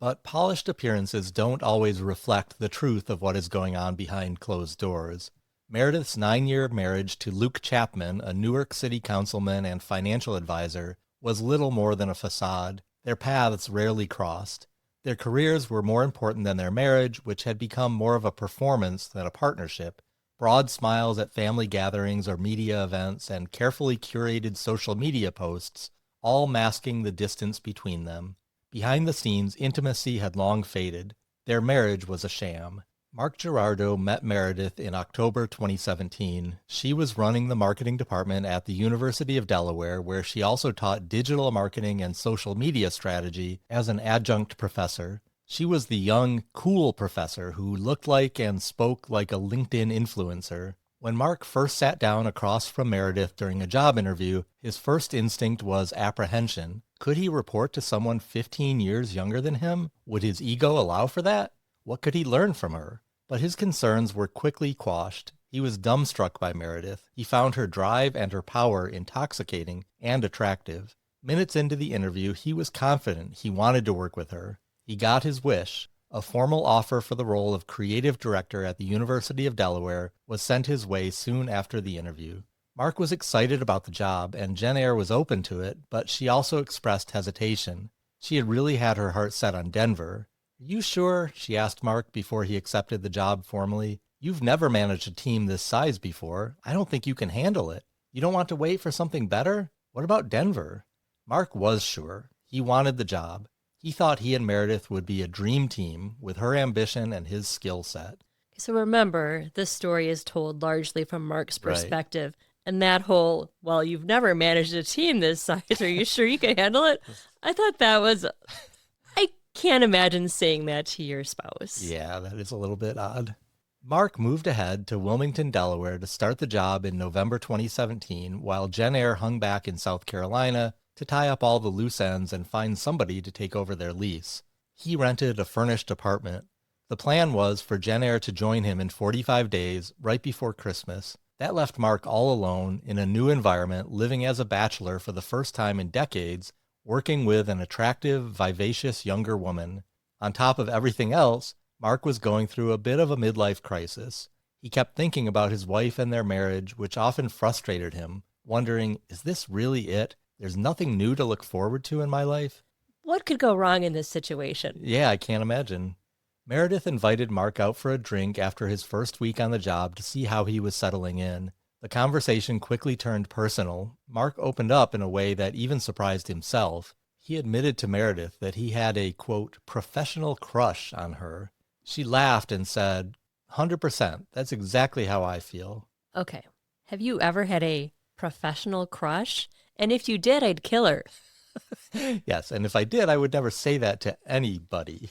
But polished appearances don't always reflect the truth of what is going on behind closed doors. Meredith's 9-year marriage to Luke Chapman, a Newark City councilman and financial advisor, was little more than a facade. Their paths rarely crossed. Their careers were more important than their marriage, which had become more of a performance than a partnership. Broad smiles at family gatherings or media events and carefully curated social media posts, all masking the distance between them. Behind the scenes, intimacy had long faded. Their marriage was a sham. Mark Gerardot met Meredith in October 2017. She was running the marketing department at the University of Delaware, where she also taught digital marketing and social media strategy as an adjunct professor. She was the young, cool professor who looked like and spoke like a LinkedIn influencer. When Mark first sat down across from Meredith during a job interview, his first instinct was apprehension. Could he report to someone 15 years younger than him? Would his ego allow for that? What could he learn from her? But his concerns were quickly quashed. He was dumbstruck by Meredith. He found her drive and her power intoxicating and attractive. Minutes into the interview, he was confident he wanted to work with her. He got his wish. A formal offer for the role of creative director at the University of Delaware was sent his way soon after the interview. Mark was excited about the job, and Jennair was open to it, but she also expressed hesitation. She had really had her heart set on Denver. Are you sure? She asked Mark before he accepted the job formally. You've never managed a team this size before. I don't think you can handle it. You don't want to wait for something better? What about Denver? Mark was sure. He wanted the job. He thought he and Meredith would be a dream team with her ambition and his skill set. So remember, this story is told largely from Mark's perspective. Right. And that whole, well, you've never managed a team this size. Are you sure you can handle it? I thought that was, I can't imagine saying that to your spouse. Yeah, that is a little bit odd. Mark moved ahead to Wilmington, Delaware to start the job in November 2017, while Jennair hung back in South Carolina to tie up all the loose ends and find somebody to take over their lease. He rented a furnished apartment. The plan was for Jennair to join him in 45 days, right before Christmas. That left Mark all alone in a new environment, living as a bachelor for the first time in decades, working with an attractive, vivacious younger woman. On top of everything else, Mark was going through a bit of a midlife crisis. He kept thinking about his wife and their marriage, which often frustrated him, wondering, is this really it? There's nothing new to look forward to in my life? What could go wrong in this situation? Yeah, I can't imagine. Meredith invited Mark out for a drink after his first week on the job to see how he was settling in. The conversation quickly turned personal. Mark opened up in a way that even surprised himself. He admitted to Meredith that he had a, quote, professional crush on her. She laughed and said, 100%, that's exactly how I feel. Okay. Have you ever had a professional crush? And if you did, I'd kill her. Yes, and if I did, I would never say that to anybody.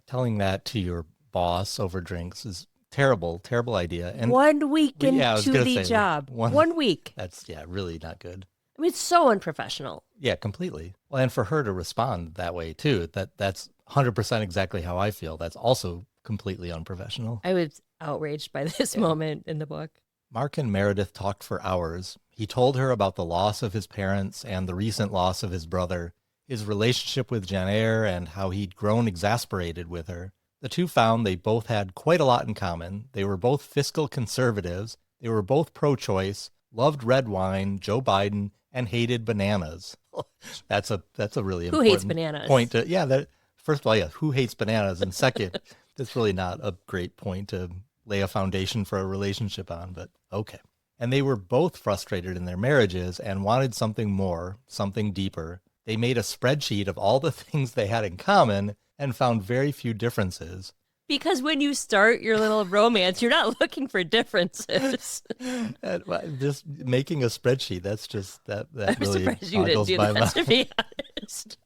Telling that to your boss over drinks is terrible, terrible idea. And 1 week into the job. 1 week. That's, really not good. I mean, it's so unprofessional. Yeah, completely. Well, and for her to respond that way, too, that's 100% exactly how I feel. That's also completely unprofessional. I outraged by this moment in the book. Mark and Meredith talked for hours. He told her about the loss of his parents and the recent loss of his brother, his relationship with Jennair, and how he'd grown exasperated with her. The two found they both had quite a lot in common. They were both fiscal conservatives. They were both pro-choice, loved red wine, Joe Biden, and hated bananas. That's a really important Who hates bananas? point. First of all, yeah, who hates bananas? And second, that's really not a great point to lay a foundation for a relationship on, but okay. And they were both frustrated in their marriages and wanted something more, something deeper. They made a spreadsheet of all the things they had in common and found very few differences. Because when you start your little romance, you're not looking for differences. Just making a spreadsheet, that's just, that I'm really surprised you didn't do that, to be honest.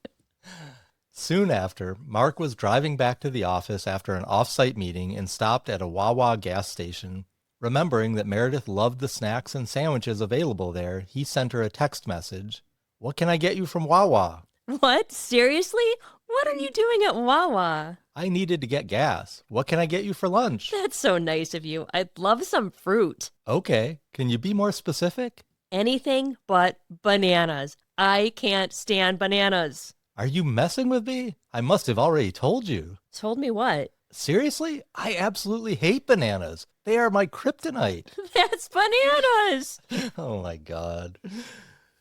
Soon after, Mark was driving back to the office after an off-site meeting and stopped at a Wawa gas station. Remembering that Meredith loved the snacks and sandwiches available there, he sent her a text message. "What can I get you from Wawa?" What? Seriously? What are you doing at Wawa? "I needed to get gas. What can I get you for lunch?" That's so nice of you. I'd love some fruit. "Okay, can you be more specific?" Anything but bananas. I can't stand bananas. "Are you messing with me? I must have already told you." Told me what? "Seriously? I absolutely hate bananas. They are my kryptonite." That's bananas. Oh my God.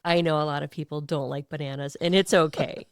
I know a lot of people don't like bananas, and it's okay.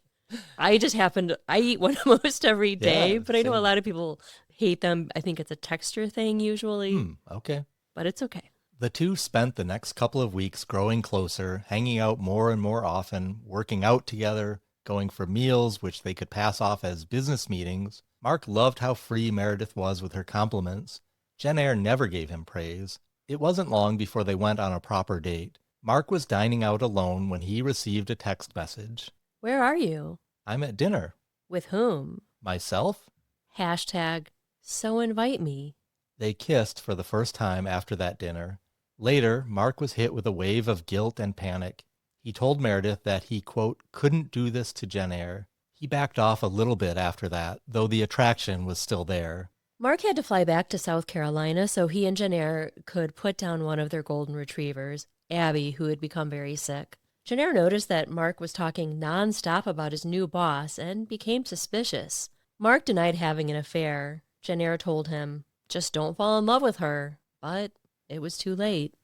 I eat one almost every day, Yeah, but I know a same. lot of people hate them. I think it's a texture thing usually, Okay. but it's okay. The two spent the next couple of weeks growing closer, hanging out more and more often, working out together, going for meals, which they could pass off as business meetings. Mark loved how free Meredith was with her compliments. Jennair never gave him praise. It wasn't long before they went on a proper date. Mark was dining out alone when he received a text message. Where are you? "I'm at dinner." With whom? "Myself?" Hashtag, so invite me. They kissed for the first time after that dinner. Later, Mark was hit with a wave of guilt and panic. He told Meredith that he, quote, couldn't do this to Jennair. He backed off a little bit after that, though the attraction was still there. Mark had to fly back to South Carolina so he and Jennair could put down one of their golden retrievers, Abby, who had become very sick. Jennair noticed that Mark was talking nonstop about his new boss and became suspicious. Mark denied having an affair. Jennair told him, "Just don't fall in love with her." But it was too late.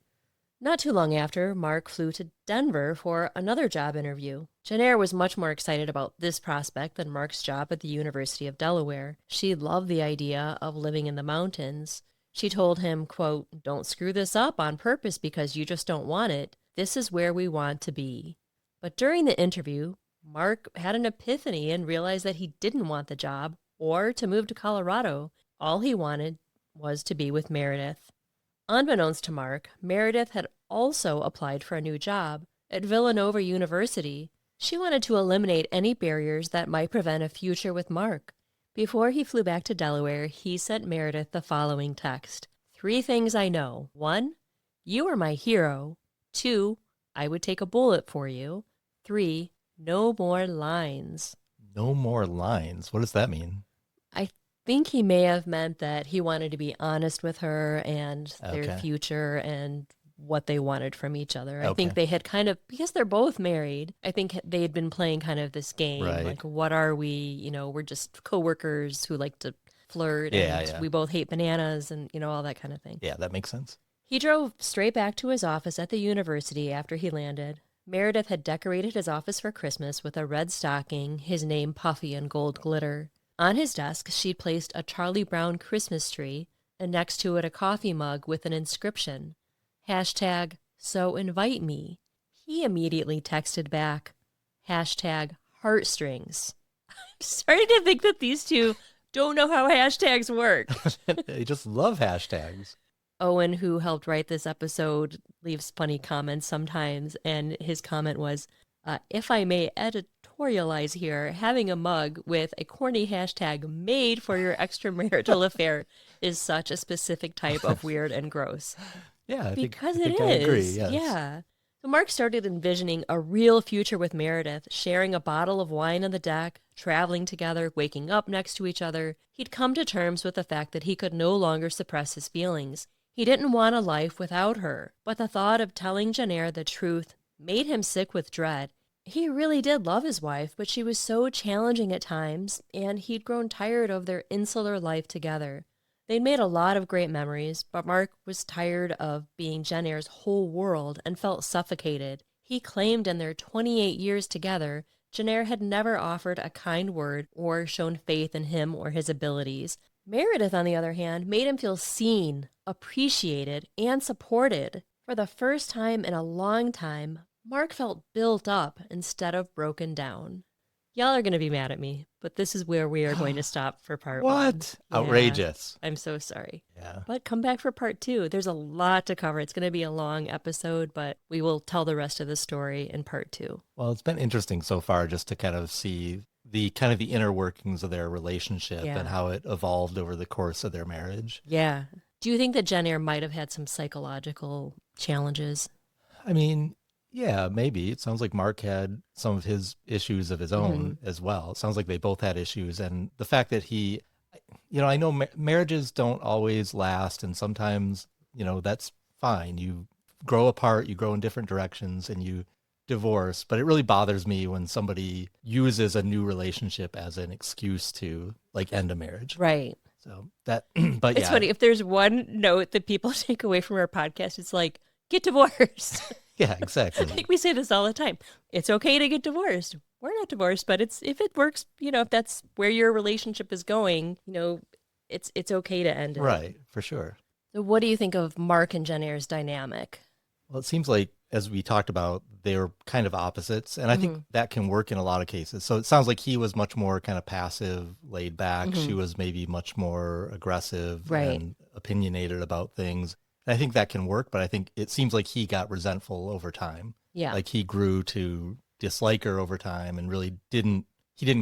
Not too long after, Mark flew to Denver for another job interview. Jennair was much more excited about this prospect than Mark's job at the University of Delaware. She loved the idea of living in the mountains. She told him, quote, "Don't screw this up on purpose because you just don't want it. This is where we want to be." But during the interview, Mark had an epiphany and realized that he didn't want the job or to move to Colorado. All he wanted was to be with Meredith. Unbeknownst to Mark, Meredith had also applied for a new job at Villanova University. She wanted to eliminate any barriers that might prevent a future with Mark. Before he flew back to Delaware, he sent Meredith the following text. 3 things I know. 1, you are my hero. 2, I would take a bullet for you. 3, no more lines. No more lines? What does that mean? I think he may have meant that he wanted to be honest with her and their Okay. future and what they wanted from each other. I think Okay. they had kind of, because they're both married, I think they had been playing kind of this game. Right. Like, what are we? You know, we're just coworkers who like to flirt and Yeah. we both hate bananas and, all that kind of thing. Yeah, that makes sense. He drove straight back to his office at the university after he landed. Meredith had decorated his office for Christmas with a red stocking, his name puffy in gold glitter. On his desk, she'd placed a Charlie Brown Christmas tree, and next to it a coffee mug with an inscription. Hashtag, so invite me. He immediately texted back. Hashtag, heartstrings. I'm starting to think that these two don't know how hashtags work. They just love hashtags. Owen, who helped write this episode, leaves funny comments sometimes, and his comment was, if I may editorialize here, having a mug with a corny hashtag made for your extramarital affair is such a specific type of weird and gross. Yeah, I Because think it I agree, is. yes. Yeah. So Mark started envisioning a real future with Meredith, sharing a bottle of wine on the deck, traveling together, waking up next to each other. He'd come to terms with the fact that he could no longer suppress his feelings. He didn't want a life without her, but the thought of telling Jennair the truth made him sick with dread. He really did love his wife, but she was so challenging at times, and he'd grown tired of their insular life together. They'd made a lot of great memories, but Mark was tired of being Jennair's whole world and felt suffocated. He claimed in their 28 years together, Jennair had never offered a kind word or shown faith in him or his abilities. Meredith, on the other hand, made him feel seen, appreciated, and supported. For the first time in a long time, Mark felt built up instead of broken down. Y'all are going to be mad at me, but this is where we are going to stop for part one. What? Yeah, Outrageous. I'm so sorry. Yeah. But come back for part two. There's a lot to cover. It's going to be a long episode, but we will tell the rest of the story in part two. Well, it's been interesting so far just to kind of see the inner workings of their relationship and how it evolved over the course of their marriage. Yeah. Do you think that Jennair might have had some psychological challenges? I mean, yeah, maybe. It sounds like Mark had some of his issues of his own as well. It sounds like they both had issues. And the fact that I know marriages don't always last. And sometimes, that's fine. You grow apart, you grow in different directions, and you divorce. But it really bothers me when somebody uses a new relationship as an excuse to end a marriage. Right. So that, but it's funny. If there's one note that people take away from our podcast, it's like, get divorced. Yeah, exactly. I think we say this all the time. It's okay to get divorced. We're not divorced, but if it works, if that's where your relationship is going, it's okay to end it. Right, for sure. So what do you think of Mark and Jennair's dynamic? Well, it seems like, as we talked about, they were kind of opposites, and I think that can work in a lot of cases. So it sounds like he was much more kind of passive, laid back. She was maybe much more aggressive and opinionated about things. I think that can work, but I think it seems like he got resentful over time. Yeah. Like he grew to dislike her over time and really didn't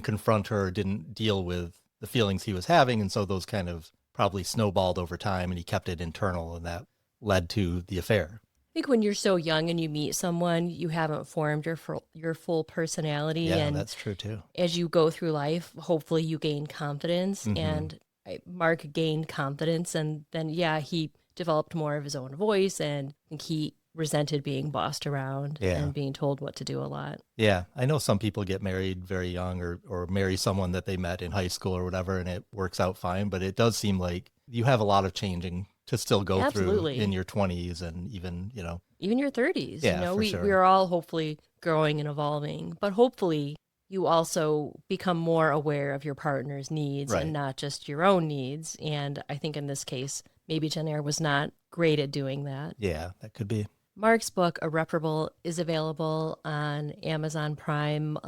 confront her, didn't deal with the feelings he was having. And so those kind of probably snowballed over time and he kept it internal, and that led to the affair. I think when you're so young and you meet someone, you haven't formed your full personality. Yeah, and that's true too. As you go through life, hopefully you gain confidence. And Mark gained confidence, and then, he developed more of his own voice, and I think he resented being bossed around and being told what to do a lot. Yeah. I know some people get married very young or marry someone that they met in high school or whatever, and it works out fine. But it does seem like you have a lot of changing to still go through in your 20s and even your 30s. Yeah, we're all hopefully growing and evolving, but hopefully you also become more aware of your partner's needs and not just your own needs. And I think in this case, maybe Jennair was not great at doing that. Yeah, that could be. Mark's book, Irreparable, is available on Amazon Prime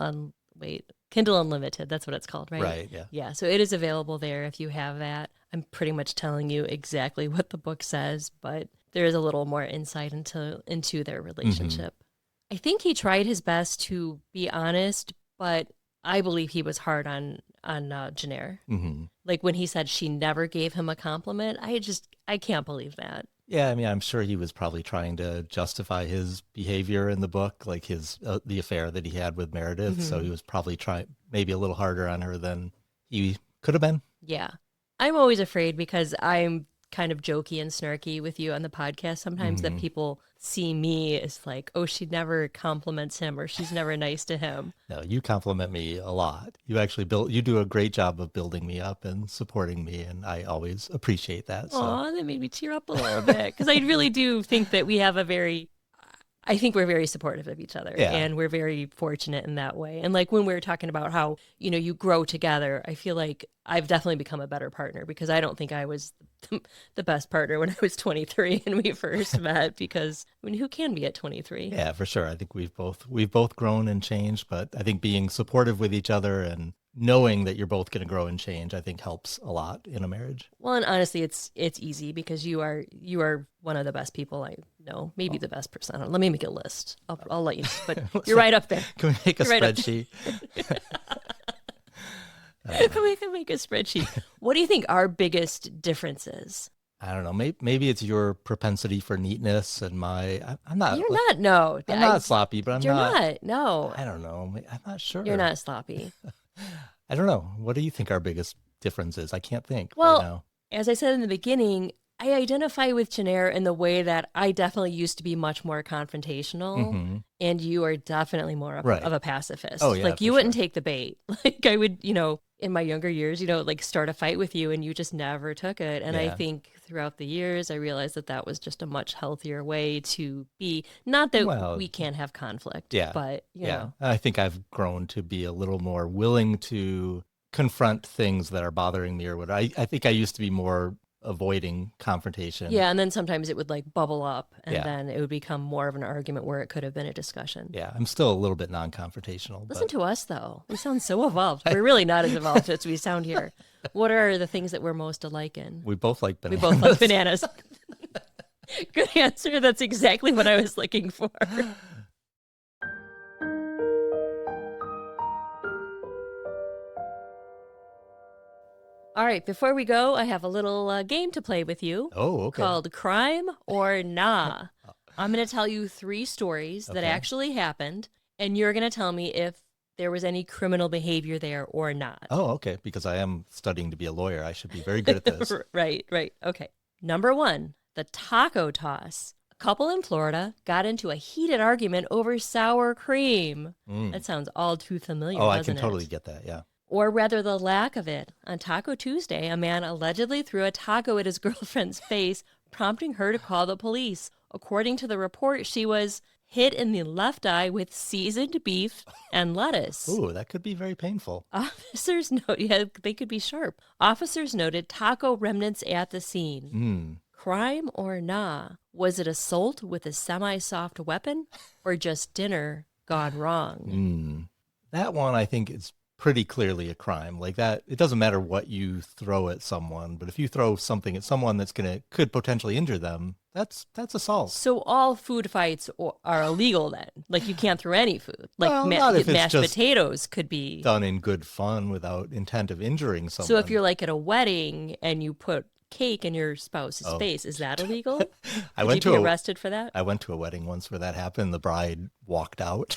Kindle Unlimited. That's what it's called, right? Right, yeah. Yeah, so it is available there if you have that. I'm pretty much telling you exactly what the book says, but there is a little more insight into their relationship. I think he tried his best to be honest, but I believe he was hard on Jennair. Like when he said she never gave him a compliment, I can't believe that. Yeah, I mean, I'm sure he was probably trying to justify his behavior in the book, like the affair that he had with Meredith. So he was probably trying maybe a little harder on her than he could have been. Yeah. I'm always afraid because I'm kind of jokey and snarky with you on the podcast sometimes that people see me as like, oh, she never compliments him or she's never nice to him. No, you compliment me a lot. You actually you do a great job of building me up and supporting me, and I always appreciate that. Aw, that made me tear up a little bit because I really do think that we have I think we're very supportive of each other and we're very fortunate in that way. And like when we were talking about how, you grow together, I feel like I've definitely become a better partner because I don't think I was the best partner when I was 23 and we first met because who can be at 23? Yeah, for sure. I think we've both grown and changed, but I think being supportive with each other and knowing that you're both going to grow and change, I think helps a lot in a marriage. Well, and honestly, it's easy because you are one of the best people I know, maybe the best person. Let me make a list. I'll let you know, but you're right up there. Can we make a spreadsheet? We can make a spreadsheet. What do you think our biggest difference is? I don't know. Maybe it's your propensity for neatness and I'm not. You're not. No, I'm not sloppy, but you're not. No, I don't know. I'm not sure. you're not sloppy. I don't know. What do you think our biggest difference is? I can't think right Well, now. as I said in the beginning, I identify with Jennair in the way that I definitely used to be much more confrontational, Mm-hmm. and you are definitely more Right. of a pacifist. Oh, yeah, Like, you for wouldn't sure. take the bait. Like, I would, in my younger years, like start a fight with you, and you just never took it. And I Yeah. think throughout the years, I realized that that was just a much healthier way to be. Not that Well, we can't have conflict, yeah. but, Yeah. I think I've grown to be a little more willing to confront things that are bothering me or what. I think I used to be more avoiding confrontation. Yeah, and then sometimes it would like bubble up, and Yeah. then it would become more of an argument where it could have been a discussion. Yeah. I'm still a little bit non-confrontational. Listen but to us, though. We sound so evolved. We're really not as evolved as we sound here. What are the things that we're most alike in? we both like We bananas. both like bananas. Good answer. That's exactly what I was looking for. All right, before we go, I have a little game to play with you Oh, okay. called Crime or Nah. I'm going to tell you 3 stories that Okay. actually happened, and you're going to tell me if there was any criminal behavior there or not. Oh, okay. Because I am studying to be a lawyer. I should be very good at this. Right. Okay. Number 1, the taco toss. A couple in Florida got into a heated argument over sour cream. Mm. That sounds all too familiar, Oh, I doesn't can it? totally get that. Yeah. Or rather, the lack of it. On Taco Tuesday, a man allegedly threw a taco at his girlfriend's face, prompting her to call the police. According to the report, she was hit in the left eye with seasoned beef and lettuce. Ooh, that could be very painful. Officers they could be sharp. Officers noted taco remnants at the scene. Mm. Crime or nah? Was it assault with a semi-soft weapon, or just dinner gone wrong? Mm. That one, I think, is pretty clearly a crime. Like that, it doesn't matter what you throw at someone, but if you throw something at someone could potentially injure them, that's assault. So all food fights are illegal then? Like, you can't throw any food? Like, Well, not if it's mashed just potatoes could be... done in good fun without intent of injuring someone. So if you're like at a wedding and you put cake in your spouse's face, is that illegal? Would you be arrested for that? I went to a wedding once where that happened. The bride walked out.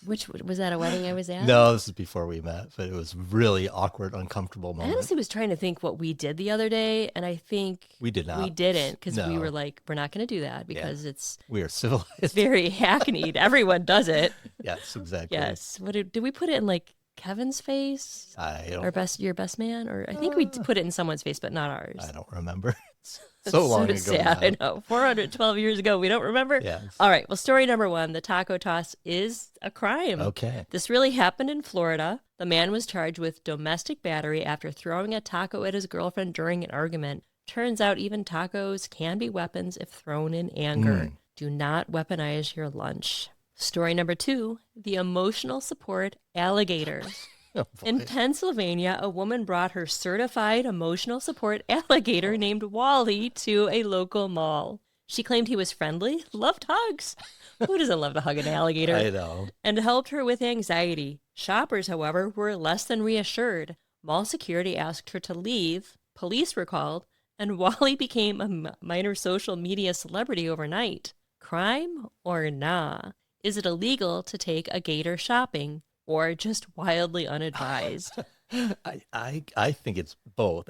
Which was that a wedding I was at? No, this is before we met, but it was really awkward, uncomfortable I moment. honestly was trying to think what we did the other day, and I think We did not. we didn't, because we No. were like, we're not going to do that because We are civilized. it's very hackneyed. Everyone does it. Yes, exactly. Yes. What did we put it in, like Kevin's face? I Your best man? Or I think we put it in someone's face, but not ours. don't remember. It's That's so long ago. sad. now. I know. 412 years ago. We don't remember? Yes. All right. Well, story number 1, the taco toss is a crime. Okay. This really happened in Florida. The man was charged with domestic battery after throwing a taco at his girlfriend during an argument. Turns out even tacos can be weapons if thrown in anger. Do not weaponize your lunch. Story number 2, the emotional support alligator. Oh, boy. In Pennsylvania, a woman brought her certified emotional support alligator named Wally to a local mall. She claimed he was friendly, loved hugs. Who doesn't love to hug an alligator? I know. And helped her with anxiety. Shoppers, however, were less than reassured. Mall security asked her to leave. Police were called, and Wally became a minor social media celebrity overnight. Crime or nah? Is it illegal to take a gator shopping, or just wildly unadvised? I think it's both.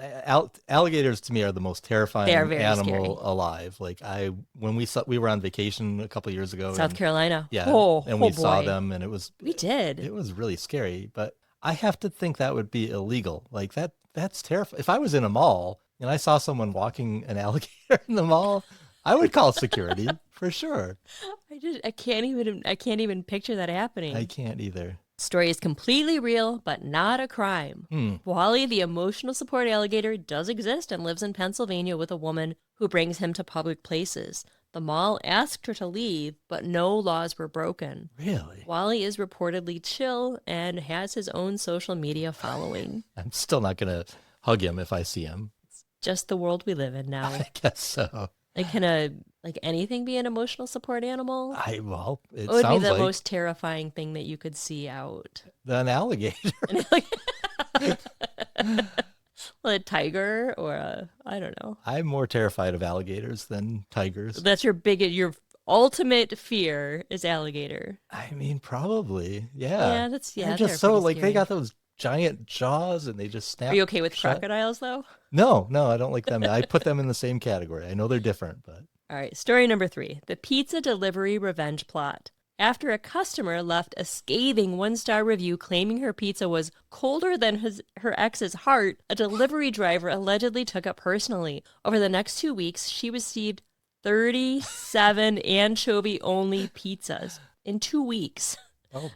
Alligators to me are the most terrifying They are very animal scary. alive. Like when we were on vacation a couple years ago, South and, Carolina. yeah, Oh, and we oh saw boy. them, and it was We did. it was really scary. But I have to think that would be illegal. Like that's terrifying. If I was in a mall and I saw someone walking an alligator in the mall, I would call security for sure. I can't even picture that happening. I can't either. Story is completely real, but not a crime. Wally, the emotional support alligator, does exist and lives in Pennsylvania with a woman who brings him to public places. The mall asked her to leave, but no laws were broken. Really? Wally is reportedly chill and has his own social media following. I'm still not gonna hug him if I see him. Just the world we live in now. I guess so. Like, can anything be an emotional support animal? It What would be sounds the like most terrifying thing that you could see out? an alligator. Well, a tiger or I don't know. I'm more terrified of alligators than tigers. That's your ultimate fear is alligator. I mean, probably. Yeah, Yeah. They're they're just so, pretty they scary. got those giant jaws and they just Are snap you okay with shut. crocodiles though? No, I don't like them. I put them in the same category. I know they're different, but All right, story number 3, the pizza delivery revenge plot. After a customer left a scathing 1-star review claiming her pizza was colder than her ex's heart, a delivery driver allegedly took it personally. Over the next 2 weeks, she received 37 anchovy-only pizzas in 2 weeks,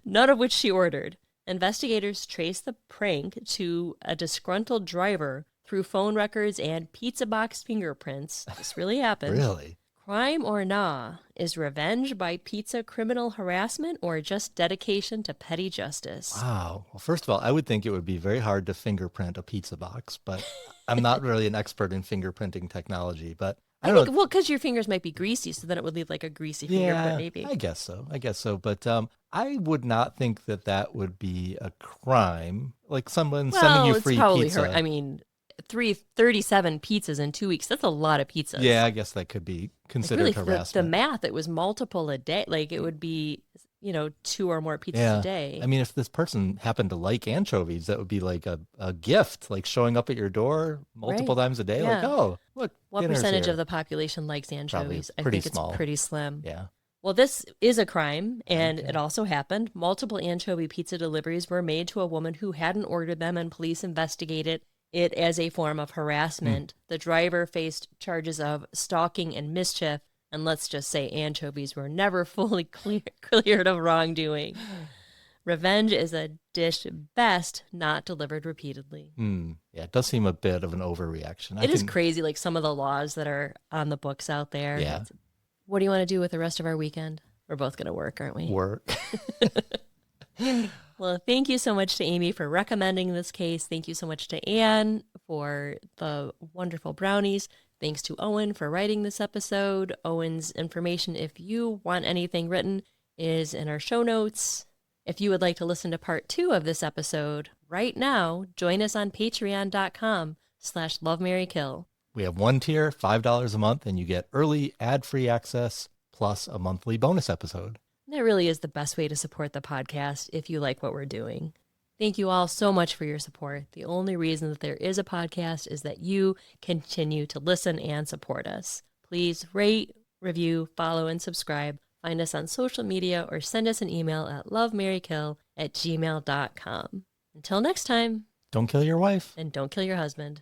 none of which she ordered. Investigators traced the prank to a disgruntled driver through phone records and pizza box fingerprints. This really happened. really? Crime or nah? Is revenge by pizza criminal harassment or just dedication to petty justice? Wow. Well, first of all, I would think it would be very hard to fingerprint a pizza box, but I'm not really an expert in fingerprinting technology, but I don't know. Well, because your fingers might be greasy, so then it would leave like a greasy fingerprint, maybe. I guess so. But I would not think that would be a crime. Like someone sending you free it's probably pizza. I mean, 37 pizzas in 2 weeks. That's a lot of pizzas. Yeah, I guess that could be considered really, harassment. The math, it was multiple a day. Like it would be, 2 or more pizzas a day. I mean, if this person happened to like anchovies, that would be like a gift, like showing up at your door multiple times a day. Like, oh, look, what dinner's percentage here. of the population likes anchovies? I think small. it's pretty slim. Yeah. Well, this is a crime, and it also happened. Multiple anchovy pizza deliveries were made to a woman who hadn't ordered them, and police investigated it as a form of harassment. The driver faced charges of stalking and mischief, and let's just say anchovies were never fully cleared of wrongdoing. Revenge is a dish best not delivered repeatedly. Yeah, it does seem a bit of an overreaction. It is crazy, like some of the laws that are on the books out there. Yeah. What do you want to do with the rest of our weekend? We're both going to work, aren't we? Work. Well, thank you so much to Amy for recommending this case. Thank you so much to Anne for the wonderful brownies. Thanks to Owen for writing this episode. Owen's information, if you want anything written, is in our show notes. If you would like to listen to part 2 of this episode right now, join us on patreon.com/lovemarrykill. We have one tier, $5 a month, and you get early ad-free access plus a monthly bonus episode. That really is the best way to support the podcast if you like what we're doing. Thank you all so much for your support. The only reason that there is a podcast is that you continue to listen and support us. Please rate, review, follow, and subscribe. Find us on social media or send us an email at lovemarrykill@gmail.com. Until next time. Don't kill your wife. And don't kill your husband.